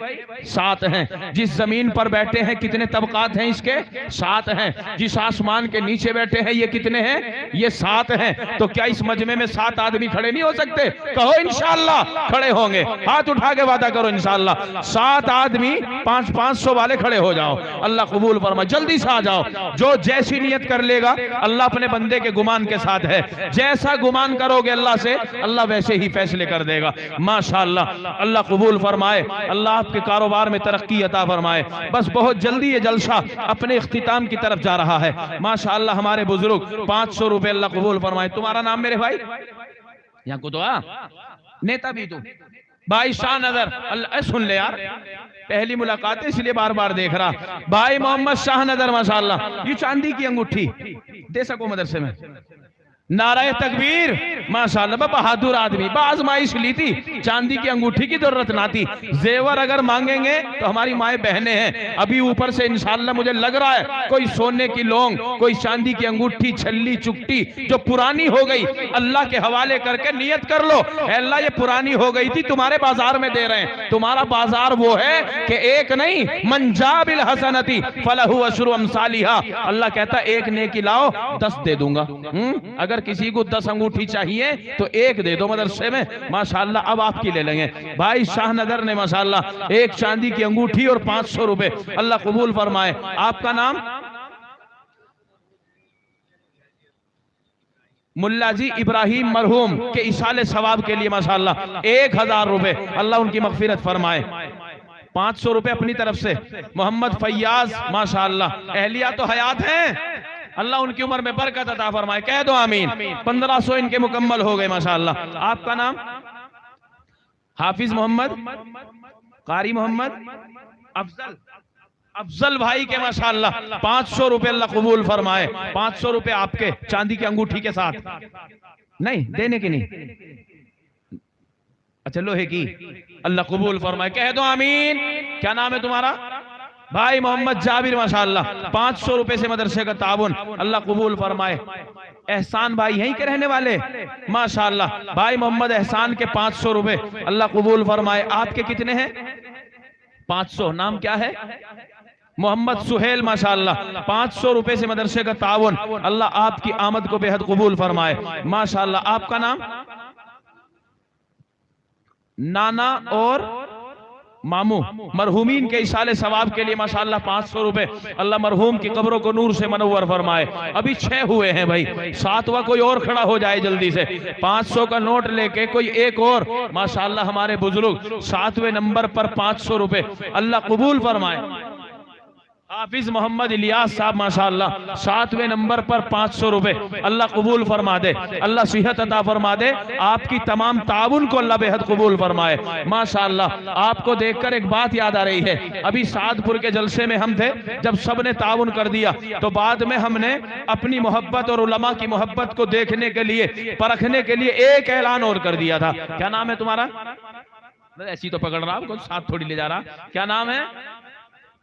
7 हैं। जिस जमीन पर बैठे हैं कितने तबकात हैं इसके? 7 हैं। जिस आसमान के नीचे बैठे हैं ये कितने हैं? ये 7 हैं। तो क्या इस मजमे में 7 आदमी खड़े नहीं हो सकते? कहो इंशाअल्लाह खड़े होंगे। हाथ उठा के वादा करो इंशाअल्लाह। 7 आदमी 500 वाले खड़े हो जाओ। अल्लाह कबूल फरमाए। जल्दी से आ जाओ। जो जैसी नियत कर लेगा अल्लाह अपने बंदे के गुमान के साथ है। जैसा गुमान करोगे अल्लाह से, अल्लाह वैसे ही फैसले कर देगा। माशाअल्लाह, अल्लाह कबूल फरमाए। अल्लाह आपके कारोबार में तरक्की अता फरमाए। बस बहुत जल्दी ये जलसा अपने इख्तिताम की तरफ जा रहा है। माशाअल्लाह हमारे बुजुर्ग 500 रुपए अल्लाह कबूल फरमाए। तुम्हारा नाम मेरे भाई? यहाँ को तो नेता भी तू भाई शाह नजर। अल्लाह सुन ले यार, पहली मुलाकात है इसलिए बार बार देख रहा। भाई मोहम्मद शाह नजर माशाअल्लाह, ये चांदी की अंगूठी दे सको मदरसे में। नाराए तकबीर माशाअल्लाह, बहादुर आदमी। आजमाइश ली थी, चांदी की अंगूठी की जरूरत ना थी। जेवर अगर मांगेंगे तो हमारी माए बहनें हैं। अभी ऊपर से इंशाअल्लाह मुझे लग रहा है कोई सोने की लौंग, कोई चांदी की अंगूठी, छल्ली चुकटी जो पुरानी हो गई अल्लाह के हवाले करके नियत कर लो, अल्लाह ये पुरानी हो गई थी तुम्हारे बाजार में दे रहे हैं। तुम्हारा बाजार वो है कि एक नहीं, मंजा बिल हसनती फलहु अशरु अमसालिहा। अल्लाह कहता एक नेकी लाओ 10 दे दूंगा। अगर किसी को 10 अंगूठी चाहिए तो एक दे दो मदरसे में। माशाअल्लाह अब आपकी ले लेंगे। भाई शाहनदर ने माशाअल्लाह एक चांदी की अंगूठी और 500 रुपए, अल्लाह कबूल फरमाए। आपका नाम? मुल्ला जी इब्राहिम मरहूम के इसाले सवाब के लिए माशाअल्लाह 1000 रुपए, अल्लाह उनकी मगफिरत फरमाए। 500 रुपए अपनी तरफ से मोहम्मद फैयाज माशाअल्लाह, अहलिया तो हयात हैं, अल्लाह उनकी उम्र में बरकत अता फरमाए। कह दो आमीन। 1500 इनके मुकम्मल हो गए माशाअल्लाह। आपका नाम? हाफिज मोहम्मद, कारी मोहम्मद, अफजल। अफजल भाई के माशाअल्लाह 500 रुपए अल्लाह कबूल फरमाए। 500 रुपए आपके चांदी की अंगूठी के साथ। नहीं देने की नहीं, अच्छा लोहे की, अल्लाह कबूल फरमाए। कह दो आमीन। क्या नाम है तुम्हारा? भाई मोहम्मद जाबिर माशाअल्लाह 500 रुपए से मदरसे का ताउन, अल्लाह कबूल फरमाए। एहसान भाई यहीं के रहने वाले माशाअल्लाह, भाई मोहम्मद एहसान के 500 रुपए, अल्लाह कबूल फरमाए। आपके कितने हैं? 500। नाम क्या है? मोहम्मद सुहेल माशाअल्लाह 500 रुपए से मदरसे का ताउन, अल्लाह आपकी आमद को बेहद कबूल फरमाए माशाअल्लाह। आपका नाम? नाना और मामू मरहूमीन के इसाले सवाब के लिए माशाअल्लाह 500 रुपए, अल्लाह मरहूम की कब्रों को नूर से मनव्वर फरमाए। अभी 6 हुए हैं भाई, 7वां कोई और खड़ा हो जाए जल्दी से। 500 का नोट लेके कोई एक और माशाअल्लाह हमारे बुजुर्ग 7वें नंबर पर 500 रुपए, अल्लाह कबूल फरमाए। हाफिज मोहम्मद इलियास साहब माशाअल्लाह 7वें नंबर पर 500 रुपए, अल्लाह कबूल फरमा दे, अल्लाह सेहत अता फरमा दे। आपकी तमाम ताउन को अल्लाह बेहद कबूल फरमाए माशाअल्लाह। आपको देखकर एक बात याद आ रही है, अभी सादपुर के जलसे में हम थे, जब सब ने ताउन कर दिया तो बाद में हमने अपनी मोहब्बत और उलमा की मोहब्बत को देखने के लिए, परखने के लिए एक ऐलान और कर दिया था। क्या नाम है तुम्हारा? ऐसी तो पकड़ रहा, आपको साथ थोड़ी ले जा रहा। क्या नाम है?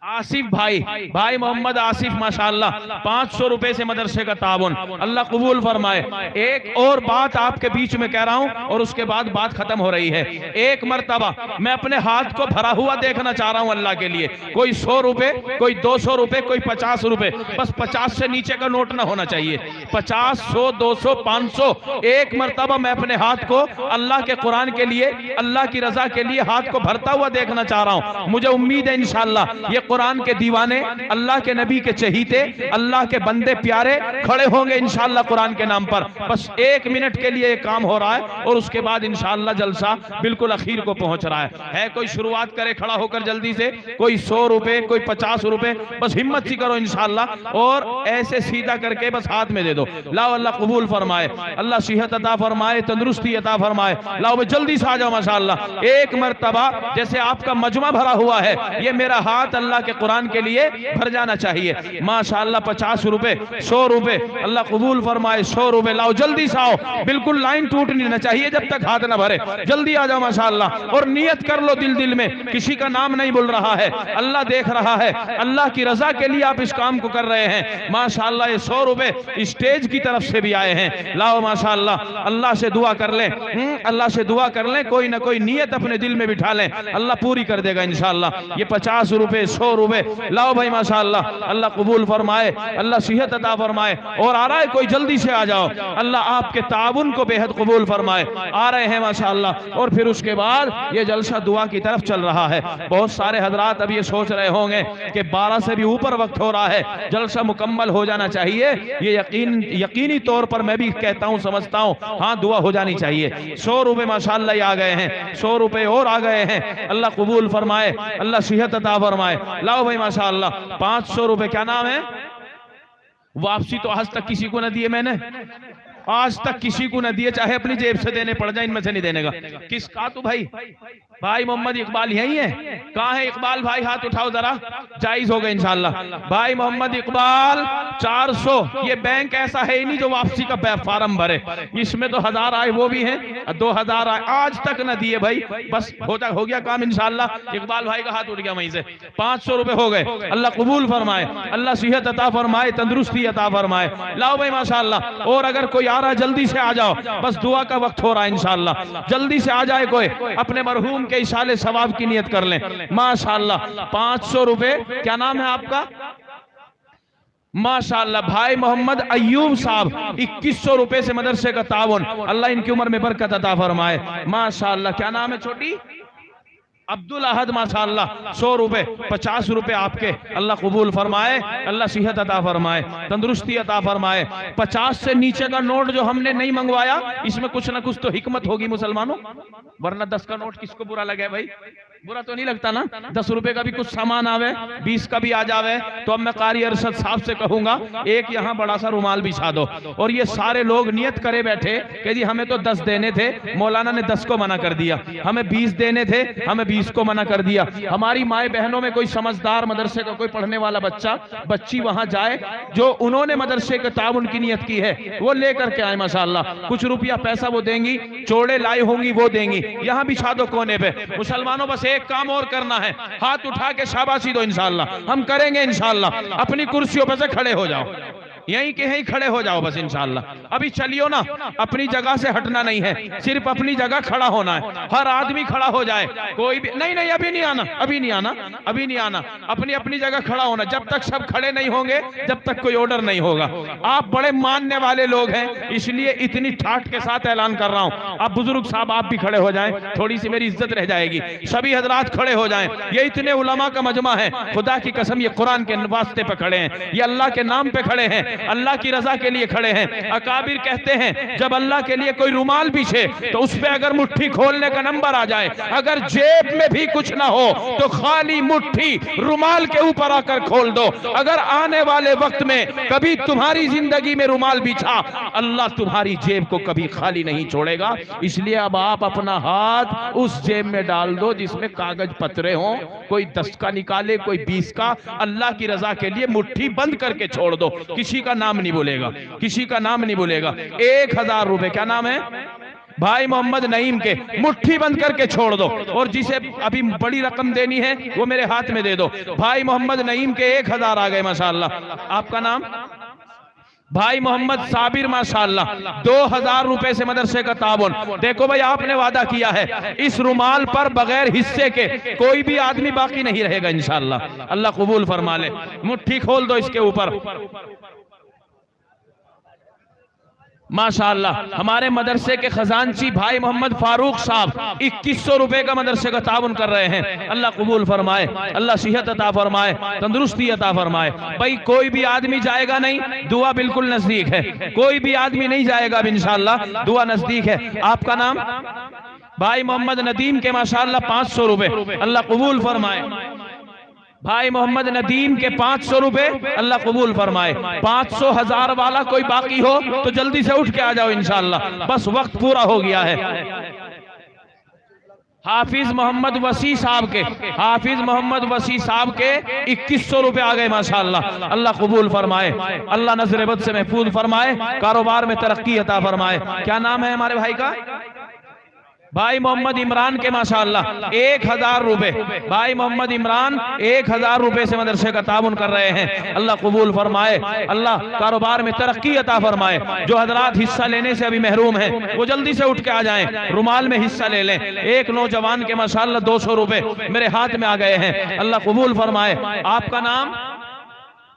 आसिफ भाई मोहम्मद आसिफ माशाअल्लाह 500 रुपए से मदरसे का ताउन, अल्लाह कबूल फरमाए। एक और बात आपके बीच में कह रहा हूं और उसके बाद बात खत्म हो रही है। एक मर्तबा मैं अपने हाथ को भरा हुआ देखना चाह रहा हूं अल्लाह के लिए। कोई 100 रुपए, कोई 200 रुपए, कोई 50 रुपए, बस 50 से नीचे का नोट ना होना चाहिए। 50, 100, 200, 500। एक मर्तबा मैं अपने हाथ को अल्लाह के कुरान के लिए, अल्लाह की रजा के लिए हाथ को भरता हुआ देखना चाह रहा हूं। मुझे उम्मीद है इंशाअल्लाह ये कुरान के दीवाने, अल्लाह के नबी के चहीते, अल्लाह के बंदे प्यारे खड़े होंगे इंशाअल्लाह कुरान के नाम पर। बस 1 मिनट के लिए काम हो रहा है और उसके बाद इंशाअल्लाह जलसा बिल्कुल अखीर को पहुंच रहा है। कोई शुरुआत करे खड़ा होकर जल्दी से, कोई 100 रुपए, कोई 50 रुपए, बस हिम्मत सी करो इंशाअल्लाह और ऐसे सीधा करके बस हाथ में दे दो। लाओ, अल्लाह कबूल फरमाए, अल्लाह सेहत अता फरमाए, तंदुरुस्ती अता फरमाए। लाओ जल्दी से आ जाओ माशाअल्लाह। एक मर्तबा जैसे आपका मजमा भरा हुआ है, ये मेरा हाथ अल्लाह के कुरान के लिए भर जाना चाहिए माशाअल्लाह। 50 रुपए, 100 रुपए, अल्लाह कबूल फरमाए। 100 रुपए लाओ, जल्दी से आओ, बिल्कुल लाइन टूटनी ना चाहिए जब तक हाथ ना भरे। जल्दी आ जाओ माशाअल्लाह और नियत कर लो दिल में, किसी का नाम नहीं बोल रहा है, अल्लाह देख रहा है, अल्लाह की रजा के लिए आप इस काम को कर रहे हैं माशाअल्लाह। ये 100 रुपए स्टेज की तरफ से भी आए हैं। लाओ माशाअल्लाह, अल्लाह से दुआ कर लें, अल्लाह से दुआ कर लें, कोई ना कोई नियत अपने दिल में बिठा लें, अल्लाह पूरी कर देगा इंशाअल्लाह। ये 50 रुपए, 100 रुपए लाओ भाई माशाअल्लाह, अल्लाह कबूल फरमाए, अल्लाह सेहत अता फरमाए। और आ रहा है कोई, जल्दी से आ जाओ, अल्लाह आपके ताउन को बेहद कबूल फरमाए। आ रहे हैं माशाअल्लाह और फिर उसके बाद ये जलसा दुआ की तरफ चल रहा है। बहुत सारे हजरात अब ये सोच रहे होंगे कि 12 से भी ऊपर वक्त हो रहा है, जलसा मुकम्मल हो जाना चाहिए। ये यकीनी तौर पर मैं भी कहता हूँ, समझता हूँ, हाँ दुआ हो जानी चाहिए। 100 रुपए माशाअल्लाह आ गए हैं, 100 रुपए और आ गए हैं, अल्लाह कबूल फरमाए, अल्लाह सेहत अता फरमाए। लाओ भाई माशाअल्लाह 500 रुपए, क्या नाम है? वापसी तो आज तक किसी को न दिए मैंने, आज तक किसी को न दिए, चाहे अपनी जेब से देने पड़ जाए, इनमें से नहीं देने का। किसका? तो भाई मोहम्मद इकबाल यही है। कहाँ है इकबाल भाई? हाथ उठाओ जरा, जायज हो गए इंशाअल्लाह। भाई मोहम्मद इकबाल 400। ये बैंक ऐसा है ही नहीं जो वापसी का फार्म भरे, इसमें तो 1000 आए वो भी हैं, 2000 आए, आज तक न दिए भाई। बस हो गया काम इंशाअल्लाह। इकबाल भाई का हाथ उठ गया वहीं से। 500 रुपए हो गए, अल्लाह कबूल फरमाए, अल्लाह सेहत अता फरमाए, तंदुरुस्ती अता फरमाए। लाओ भाई माशाअल्लाह। और अगर कोई आ रहा जल्दी से आ जाओ, बस दुआ का वक्त हो रहा है इंशाअल्लाह। जल्दी से आ जाए कोई, अपने मरहूम के इशाले सवाब की नियत कर लें माशाअल्लाह। 500 रुपए, क्या नाम है आपका? माशाअल्लाह भाई मोहम्मद अय्यूब साहब 2100 रुपए से मदरसे का ताउन, अल्लाह इनकी उम्र में बरकत अता फरमाए माशाअल्लाह। क्या नाम है छोटी? अब्दुल अहद माशाअल्लाह 100 रुपए, 50 रुपए आपके, अल्लाह कबूल फरमाए, अल्लाह सेहत अता फरमाए, तंदुरुस्ती अता फरमाए। 50 से नीचे का नोट जो हमने नहीं मंगवाया, इसमें कुछ ना कुछ तो हिकमत होगी मुसलमानों, वरना 10 का नोट किसको बुरा लगे भाई? बुरा तो नहीं लगता ना। 10 रुपए का भी कुछ सामान आवे, 20 का भी आ जावे, तो अब मैं कारी अरशद साहब से कहूंगा एक यहाँ बड़ा सा रुमाल बिछा दो। और ये सारे लोग नियत करे बैठे कि जी हमें तो 10 देने थे, मौलाना ने 10 को मना कर दिया, हमें 20 देने थे, हमें 20 को मना कर दिया। हमारी माए बहनों में कोई समझदार मदरसे का कोई पढ़ने वाला बच्चा बच्ची वहां जाए, जो उन्होंने मदरसे के ताउन की नियत की है, वो लेकर के आए माशाअल्लाह। कुछ रुपया पैसा वो देंगी, चोड़े लाई होंगी वो देंगी, यहाँ बिछा दो कोने पे। मुसलमानों बस एक काम और करना है, हाथ उठा के शाबाशी दो इंशाअल्लाह, हम करेंगे इंशाअल्लाह। अपनी कुर्सियों पर से खड़े हो जाओ, यहीं के यहीं खड़े हो जाओ बस इंशाअल्लाह। अभी चलियो ना, अपनी जगह से हटना नहीं है, सिर्फ अपनी जगह खड़ा होना है। हर आदमी खड़ा हो जाए, कोई भी नहीं, अभी नहीं आना, अभी नहीं आना, अभी नहीं आना, अपनी अपनी जगह खड़ा होना। जब तक सब खड़े नहीं होंगे, जब तक कोई ऑर्डर नहीं होगा। आप बड़े मानने वाले लोग हैं, इसलिए इतनी ठाठ के साथ ऐलान कर रहा हूं। आप बुजुर्ग साहब आप भी खड़े हो जाएं, थोड़ी सी मेरी इज्जत रह जाएगी। सभी हजरात खड़े हो जाएं। ये इतने उलमा का मजमा है, खुदा की कसम ये कुरान के वास्ते पे खड़े हैं, ये अल्लाह के नाम पे खड़े हैं, अल्लाह की रजा के लिए खड़े हैं। अकाबिर कहते हैं जब अल्लाह के लिए कोई रुमाल बिछे तो उस पे अगर मुट्ठी खोलने का नंबर आ जाए, अगर जेब में भी कुछ ना हो तो खाली मुट्ठी रुमाल के ऊपर आकर खोल दो। अगर आने वाले वक्त में कभी तुम्हारी जिंदगी में रुमाल बिछा, अल्लाह तुम्हारी जेब को कभी खाली नहीं छोड़ेगा। इसलिए अब आप अपना हाथ उस जेब में डाल दो जिसमें कागज पत्रे हों, कोई 10 का निकाले, कोई 20 का। अल्लाह की रजा के लिए मुट्ठी बंद करके छोड़ दो, किसी का नाम नहीं बोलेगा, किसी का नाम नहीं बोलेगा। 1000 रुपए, क्या नाम है? भाई मोहम्मद नईम के, मुट्ठी बंद करके छोड़ दो, और जिसे अभी बड़ी रकम देनी है वो मेरे हाथ में दे दो। भाई मोहम्मद नईम के 1000 आ गए माशाअल्लाह। आपका नाम? भाई मोहम्मद साबिर माशाअल्लाह 2000 रुपए से मदरसे का ताबुन। देखो भाई, आपने वादा किया है इस रुमाल पर बगैर हिस्से के कोई भी आदमी बाकी नहीं रहेगा इंशाअल्लाह। अल्लाह कबूल फरमा ले। मुट्ठी खोल दो इसके ऊपर माशाअल्लाह। हमारे मदरसे के खजानची भाई मोहम्मद फारूक साहब 2100 रुपए का मदरसे का ताबुन कर रहे हैं। अल्लाह कबूल फरमाए, अल्लाह सेहत अता फरमाए, तंदुरुस्ती अता फरमाए। भाई कोई भी आदमी जाएगा नहीं, दुआ बिल्कुल नजदीक है। कोई भी आदमी नहीं जाएगा इंशाअल्लाह, दुआ नजदीक है। आपका नाम? भाई मोहम्मद नदीम के माशाअल्लाह 500 रुपए। अल्लाह कबूल फरमाए। भाई मोहम्मद नदीम के 500 रुपए। अल्लाह कबूल फरमाए। 500 1000 वाला कोई बाकी हो तो जल्दी से उठ के आ जाओ इंशाअल्लाह, बस वक्त पूरा हो गया है। हाफिज मोहम्मद वसी साहब के, हाफिज मोहम्मद वसी साहब के 2100 रुपए आ गए माशाअल्लाह। अल्लाह कबूल फरमाए, अल्लाह नजर बद से महफूज फरमाए, कारोबार में तरक्की अता फरमाए। क्या नाम है हमारे भाई का? भाई मोहम्मद इमरान के माशाअल्लाह 1000 रुपए। भाई मोहम्मद इमरान 1000 रुपए से मदरसे का ताबुन कर रहे हैं। अल्लाह कबूल फरमाए, अल्लाह कारोबार में तरक्की अता फरमाए। जो हजरात हिस्सा लेने से अभी महरूम हैं वो जल्दी से उठ के आ जाएं, रुमाल में हिस्सा ले लें। एक नौजवान के माशाअल्लाह 200 रुपए मेरे हाथ में आ गए हैं। अल्लाह कबूल फरमाए। आपका नाम?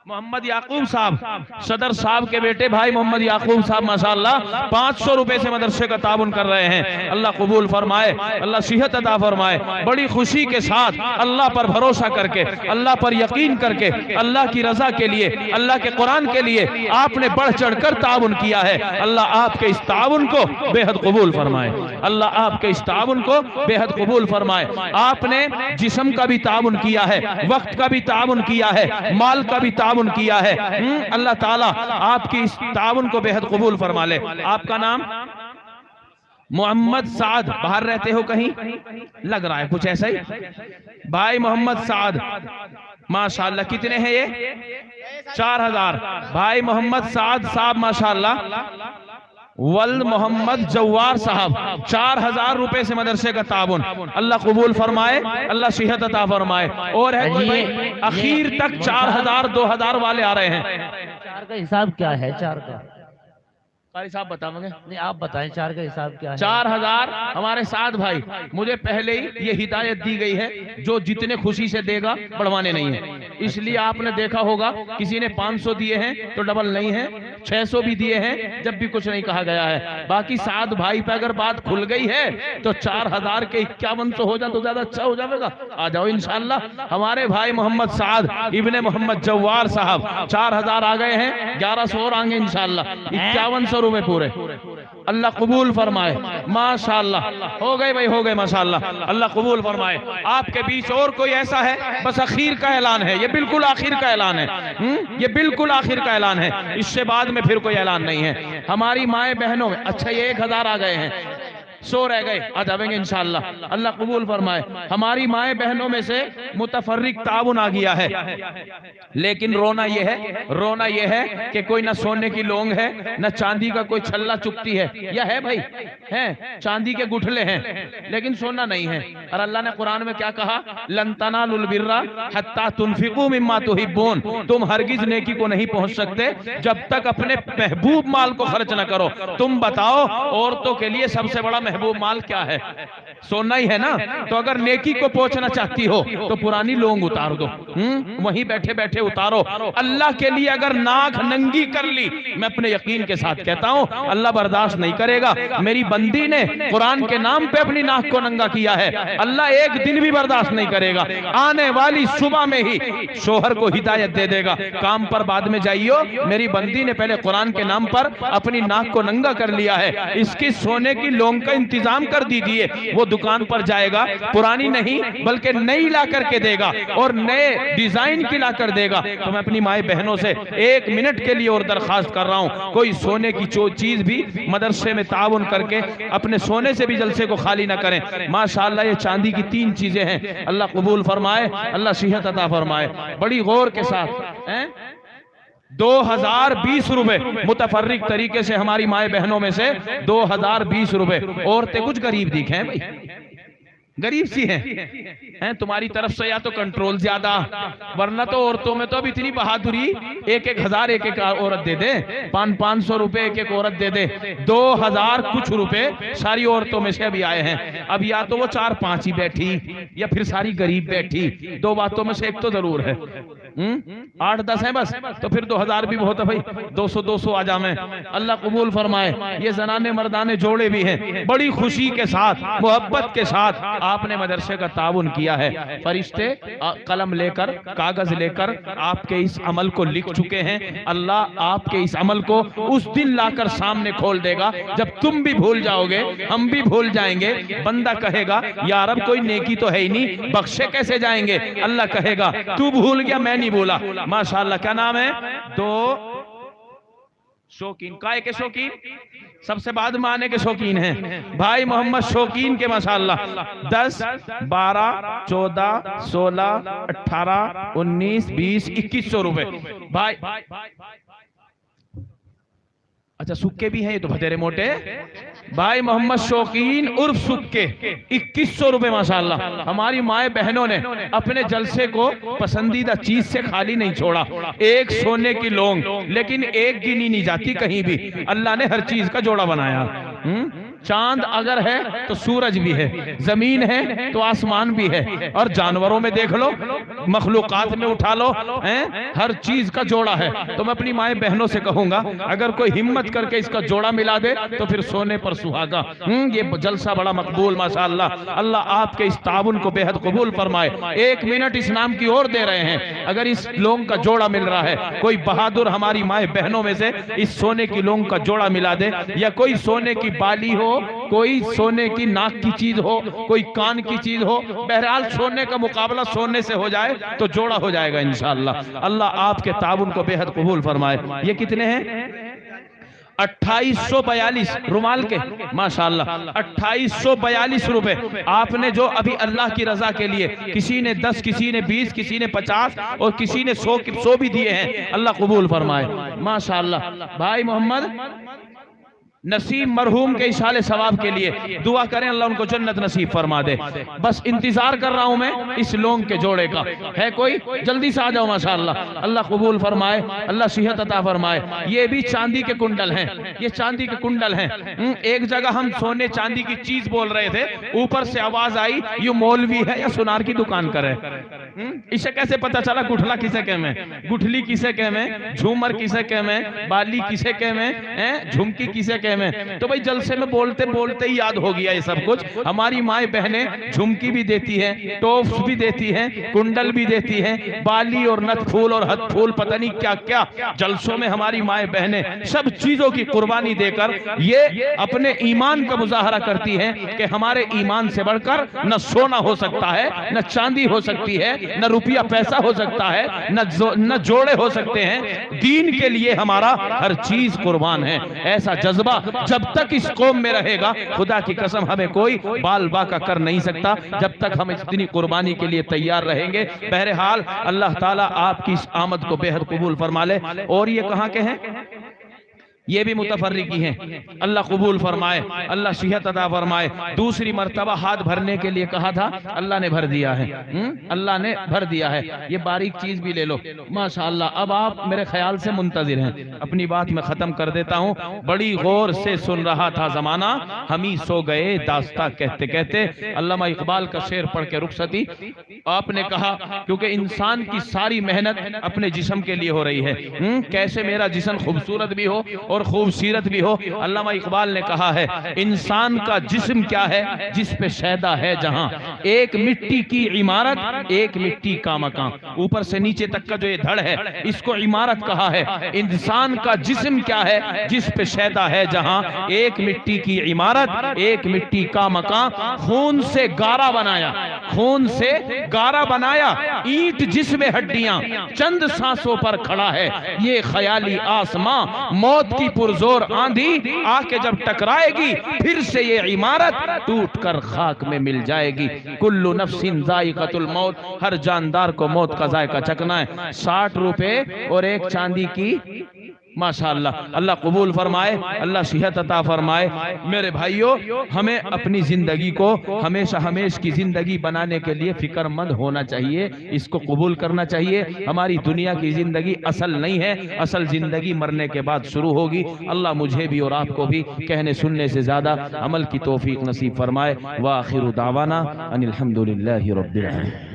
मोहम्मद याकूब साहब, सदर साहब के बेटे भाई मोहम्मद याकूब साहब माशाअल्लाह 500 रुपए से मदरसे का ताबुन कर रहे हैं। अल्लाह कबूल फरमाए, अल्लाह सेहत अता फरमाए। बड़ी खुशी के साथ अल्लाह पर भरोसा करके, अल्लाह पर यकीन करके, अल्लाह की रजा के लिए, अल्लाह के कुरान के लिए आपने बढ़ चढ़ कर ताबुन किया है। अल्लाह आपके इस ताबुन को बेहद कबूल फरमाए। अल्लाह आपके इस ताबुन को बेहद कबूल फरमाए। आपने जिस्म का भी ताबुन किया है, वक्त का भी ताबुन किया है, माल का भी ताबुन किया है। अल्लाह ताला आपकी इस ताबुन को बेहद कबूल फरमा ले। आपका नाम? मोहम्मद साद। बाहर रहते हो कहीं? लग रहा है कुछ ऐसा ही। भाई मोहम्मद साद माशाअल्लाह कितने हैं ये? 4000। भाई मोहम्मद साद साहब माशाअल्लाह वल्द मोहम्मद जवार साहब 4000 रुपए से मदरसे का ताबुन। अल्लाह कबूल फरमाए, अल्लाह सेहत अता फरमाए। और है कोई भाई? आखिर तक 4000 2000 वाले आ रहे हैं। 4 का हिसाब क्या है? 4 का कारी साहब बताओगे? नहीं, आप बताएं 4 का हिसाब क्या है? 4000 हमारे साथ भाई, मुझे पहले ही ये हिदायत दी गई है जो जितने खुशी से देगा बढ़वाने नहीं है। इसलिए आपने देखा होगा किसी ने 500 दिए हैं तो डबल नहीं है, 600 भी दिए हैं जब भी कुछ नहीं कहा गया है। बाकी साथ भाई पे अगर बात खुल गई है तो 4000 के 5100 हो जाए तो ज्यादा अच्छा हो जाएगा। आ जाओ इंशाअल्लाह। हमारे भाई मोहम्मद साद इब्ने मोहम्मद जवार साहब 4000 आ गए हैं, 1100 और आएंगे इंशाअल्लाह। 5100 रुपए पूरे। अल्लाह कबूल फरमाए माशाअल्लाह। हो गए भाई, हो गए माशाअल्लाह। अल्लाह कबूल फरमाए। आपके बीच और कोई ऐसा है? बस आखिर का ऐलान है, ये बिल्कुल आखिर का ऐलान है। ये बिल्कुल आखिर का ऐलान है, इससे बाद में फिर कोई ऐलान नहीं है। हमारी माए बहनों में अच्छा ये 1000 आ गए हैं, 100 रह गए, आ जाएंगे इंशाअल्लाह। अल्लाह कबूल फरमाए। हमारी माए बहनों में से मुतफर्रिक ताउन आ गया है, लेकिन रोना यह है कि कोई ना सोने की लोंग है, ना चांदी का कोई छल्ला चुपती है। यह है भाई, है चांदी के गुठले हैं लेकिन सोना नहीं है। और अल्लाह ने कुरान में क्या कहा? लन तनालुल बिर्रा हत्ता तुनफिकू मिम्मा तुहिब्बून। तुम हरगिज नेकी को नहीं पहुंच सकते जब तक अपने महबूब माल को खर्च न करो। तुम बताओ औरतों के लिए सबसे बड़ा महबूब माल क्या है? सोना ही है ना। तो अगर नेकी को पहुंचना चाहती हो तो पुरानी लोंग उतार दो, वहीं बैठे बैठे उतारो। अल्लाह के लिए अगर नाक नंगी कर ली, मैं अपने यकीन के साथ कहता हूं अल्लाह बर्दाश्त नहीं करेगा। मेरी बंदी ने कुरान के नाम पे अपनी नाक को नंगा किया है, अल्लाह एक दिन भी बर्दाश्त नहीं करेगा। आने वाली सुबह में ही शोहर को हिदायत दे देगा, काम पर बाद में जाइयो। मेरी बंदी ने पहले कुरान के नाम पर अपनी नाक को नंगा कर लिया है, इसकी सोने की लोंग का इंतजाम कर दीजिए। वो दुकान पर जाएगा, पुरानी नहीं बल्कि नई ला करके देगा और नए डिजाइन की ला कर देगा। तो मैं अपनी माए बहनों से 1 मिनट के लिए और दरखास्त कर रहा हूं, कोई सोने की चीज भी मदरसे में ताउन करके अपने सोने से भी जलसे को खाली ना करें। माशाअल्लाह ये चांदी की 3 चीजें हैं। अल्लाह कबूल फरमाए, अल्लाह सेहत अता फरमाए। बड़ी गौर के साथ हैं 2020 रुपए मुतफर्रिक तरीके से हमारी माए बहनों में से 2020 रुपए। औरतें कुछ गरीब दिखे हैं भाई, गरीब सी हैं तुम्हारी तरफ से, या तो कंट्रोल ज्यादा, वरना तो औरतों में तो अब इतनी बहादुरी, 1-1 एक औरत दे दे, 500 रुपए एक औरत दे दे। 2000 कुछ रुपए सारी औरतों में से अभी आए हैं। अब या तो वो 4-5 ही बैठी या फिर सारी गरीब बैठी, दो बातों में से एक तो जरूर है। 8-10 है बस, तो फिर 2000 भी बहुत है भाई, 200 आ जाए। अल्लाह कबूल फरमाए। ये जनाने मर्दाने जोड़े भी हैं, बड़ी खुशी के साथ मोहब्बत के साथ आपने मदरसे का ताउन किया है। फरिश्ते कलम लेकर कागज लेकर आपके इस अमल को लिख चुके हैं। अल्लाह आपके इस अमल को उस दिन लाकर सामने खोल देगा जब तुम भी भूल जाओगे, हम भी भूल जाएंगे। बंदा कहेगा या रब कोई नेकी तो है ही नहीं, बख्शे कैसे जाएंगे। अल्लाह कहेगा तू भूल गया, मैं नहीं भूला। माशाअल्लाह। क्या नाम है? 2 शौकीन, काय के शौकीन, सबसे बाद में आने के शौकीन हैं भाई मोहम्मद शौकीन के माशाअल्लाह 10, 12, 14, 16, 18, 19, 20, 2100 रुपए भाई। अच्छा सुक्के भी हैं, ये तो बतेरे मोटे भाई। मोहम्मद शौकीन उर्फ सुक्के 2100 रुपए माशाअल्लाह। हमारी माए बहनों ने अपने जलसे को पसंदीदा चीज से खाली नहीं छोड़ा। एक सोने की लौंग, लेकिन एक गिनी नहीं जाती कहीं भी। अल्लाह ने हर चीज का जोड़ा बनाया। चांद अगर है तो सूरज भी है, जमीन है तो आसमान भी है, और जानवरों में देख लो, मखलूकात में उठा लो, हर चीज का जोड़ा है। तो मैं अपनी माए बहनों से कहूंगा अगर कोई हिम्मत करके इसका जोड़ा मिला दे तो फिर सोने पर सुहागा। ये जलसा बड़ा मकबूल माशाअल्लाह। अल्लाह आपके इस ताउन को बेहद कबूल फरमाए। 1 मिनट इस नाम की ओर दे रहे हैं। अगर इस लौंग का जोड़ा मिल रहा है, कोई बहादुर हमारी माए बहनों में से इस सोने की लौंग का जोड़ा मिला दे, या कोई सोने की बाली हो, कोई सोने की नाक की चीज हो, कोई कान की चीज हो, बहरहाल सोने का मुकाबला सोने से हो जाए तो जोड़ा हो जाएगा इंशाअल्लाह। अल्लाह आपके ताउन को बेहद कबूल फरमाए। ये कितने हैं? 2842 रुमाल के माशाअल्लाह। 2842 रुपए आपने जो अभी अल्लाह की रजा के लिए, किसी ने 10, किसी ने 20, किसी ने 50 और किसी ने 100 भी दिए हैं। अल्लाह कबूल फरमाए माशाअल्लाह। भाई मोहम्मद नसीम मरहूम के इशाले सवाब के लिए दुआ करें, अल्लाह उनको जन्नत नसीब फरमा दे। बस इंतजार कर रहा हूं मैं इस लौंग के जोड़े का। है कोई? जल्दी से आ जाओ माशाअल्लाह। अल्लाह कबूल फरमाए, अल्लाह सेहत अता फरमाए। ये भी चांदी के कुंडल हैं, ये चांदी के कुंडल हैं। एक जगह हम सोने चांदी की चीज बोल रहे थे, ऊपर से आवाज आई ये मौलवी है या सुनार की दुकान करे। इसे कैसे पता चला? गुठला किसे कह में, गुठली किसे कह में, झूमर किसे कह में, बाली किसे कह में, झुमकी किसे कह में। तो भाई जलसे में बोलते बोलते ही याद हो गया ये सब कुछ। हमारी माए बहनें झुमकी भी देती हैं, टॉप्स भी देती हैं, कुंडल भी देती हैं, बाली और नथ फूल और हथ फूल, पता नहीं क्या क्या जलसों में हमारी माए बहनें सब चीजों की कुर्बानी देकर ये अपने ईमान का मुजाहरा करती हैं कि हमारे ईमान से बढ़कर न सोना हो सकता है, न चांदी हो सकती है, न रुपया पैसा हो सकता है, न जोड़े हो सकते हैं। दीन के लिए हमारा हर चीज कुर्बान है। ऐसा जज्बा जब तक इस कौम में रहेगा, खुदा की कसम हमें कोई बाल बाका कर नहीं सकता जब तक हम इतनी कुर्बानी के लिए तैयार रहेंगे। बहरहाल अल्लाह ताला आपकी इस आमद को बेहद कबूल फरमा ले। और ये कहाँ के हैं? ये भी मुतफर्रिकी हैं। अल्लाह कबूल फरमाए, अल्लाह सेहत अता फरमाए। दूसरी मर्तबा हाथ भरने के लिए कहा था, अल्लाह ने भर दिया है। अल्लाह ने भर दिया है। ये बारीक चीज भी ले लो माशाअल्लाह। अब आप मेरे ख्याल से मुंतजिर हैं। अपनी बात में खत्म कर देता हूँ। बड़ी गौर से सुन रहा था जमाना, हम ही सो गए दास्ता कहते कहते। अल्लामा इकबाल का शेर पढ़ के रुखसती आपने कहा, क्योंकि इंसान की सारी मेहनत अपने जिस्म के लिए हो रही है। कैसे मेरा जिस्म खूबसूरत भी हो और खूबसूरत भी हो। अल्लामा इकबाल ने कहा है, इंसान का जिस्म क्या है जिस पे शैदा है जहां, एक मिट्टी की इमारत एक मिट्टी का मकान। ऊपर से नीचे तक का जो ये धड़ है इसको इमारत कहा है। इंसान का जिस्म क्या है जिस पे शैदा है जहां, एक मिट्टी की इमारत एक मिट्टी का मकान। खून से गारा बनाया, खून से गारा बनाया, ईंट जिसमें हड्डियां, चंद सांसों पर खड़ा है ये ख्याली आसमां। मौत की पुरजोर आंधी आके जब टकराएगी फिर से ये इमारत टूटकर खाक में मिल जाएगी। कुल्लु नफ्सिन जायकातुल मौत, हर जानदार को मौत का जायका चखना है। 60 रुपए और एक चांदी की, माशाअल्लाह, अल्लाह कबूल फरमाए, अल्लाह सेहत अता फरमाए। मेरे भाइयों, हमें अपनी जिंदगी को हमेशा हमेश की जिंदगी बनाने के लिए फिक्रमंद होना चाहिए, इसको कबूल करना चाहिए। हमारी दुनिया की जिंदगी असल नहीं है, असल जिंदगी मरने के बाद शुरू होगी। अल्लाह मुझे भी और आपको भी कहने सुनने से ज्यादा अमल की तौफीक नसीब फरमाए। व आखिरु दावाना अनिल हम्दुलिल्लाहि रब्बिल आलमीन।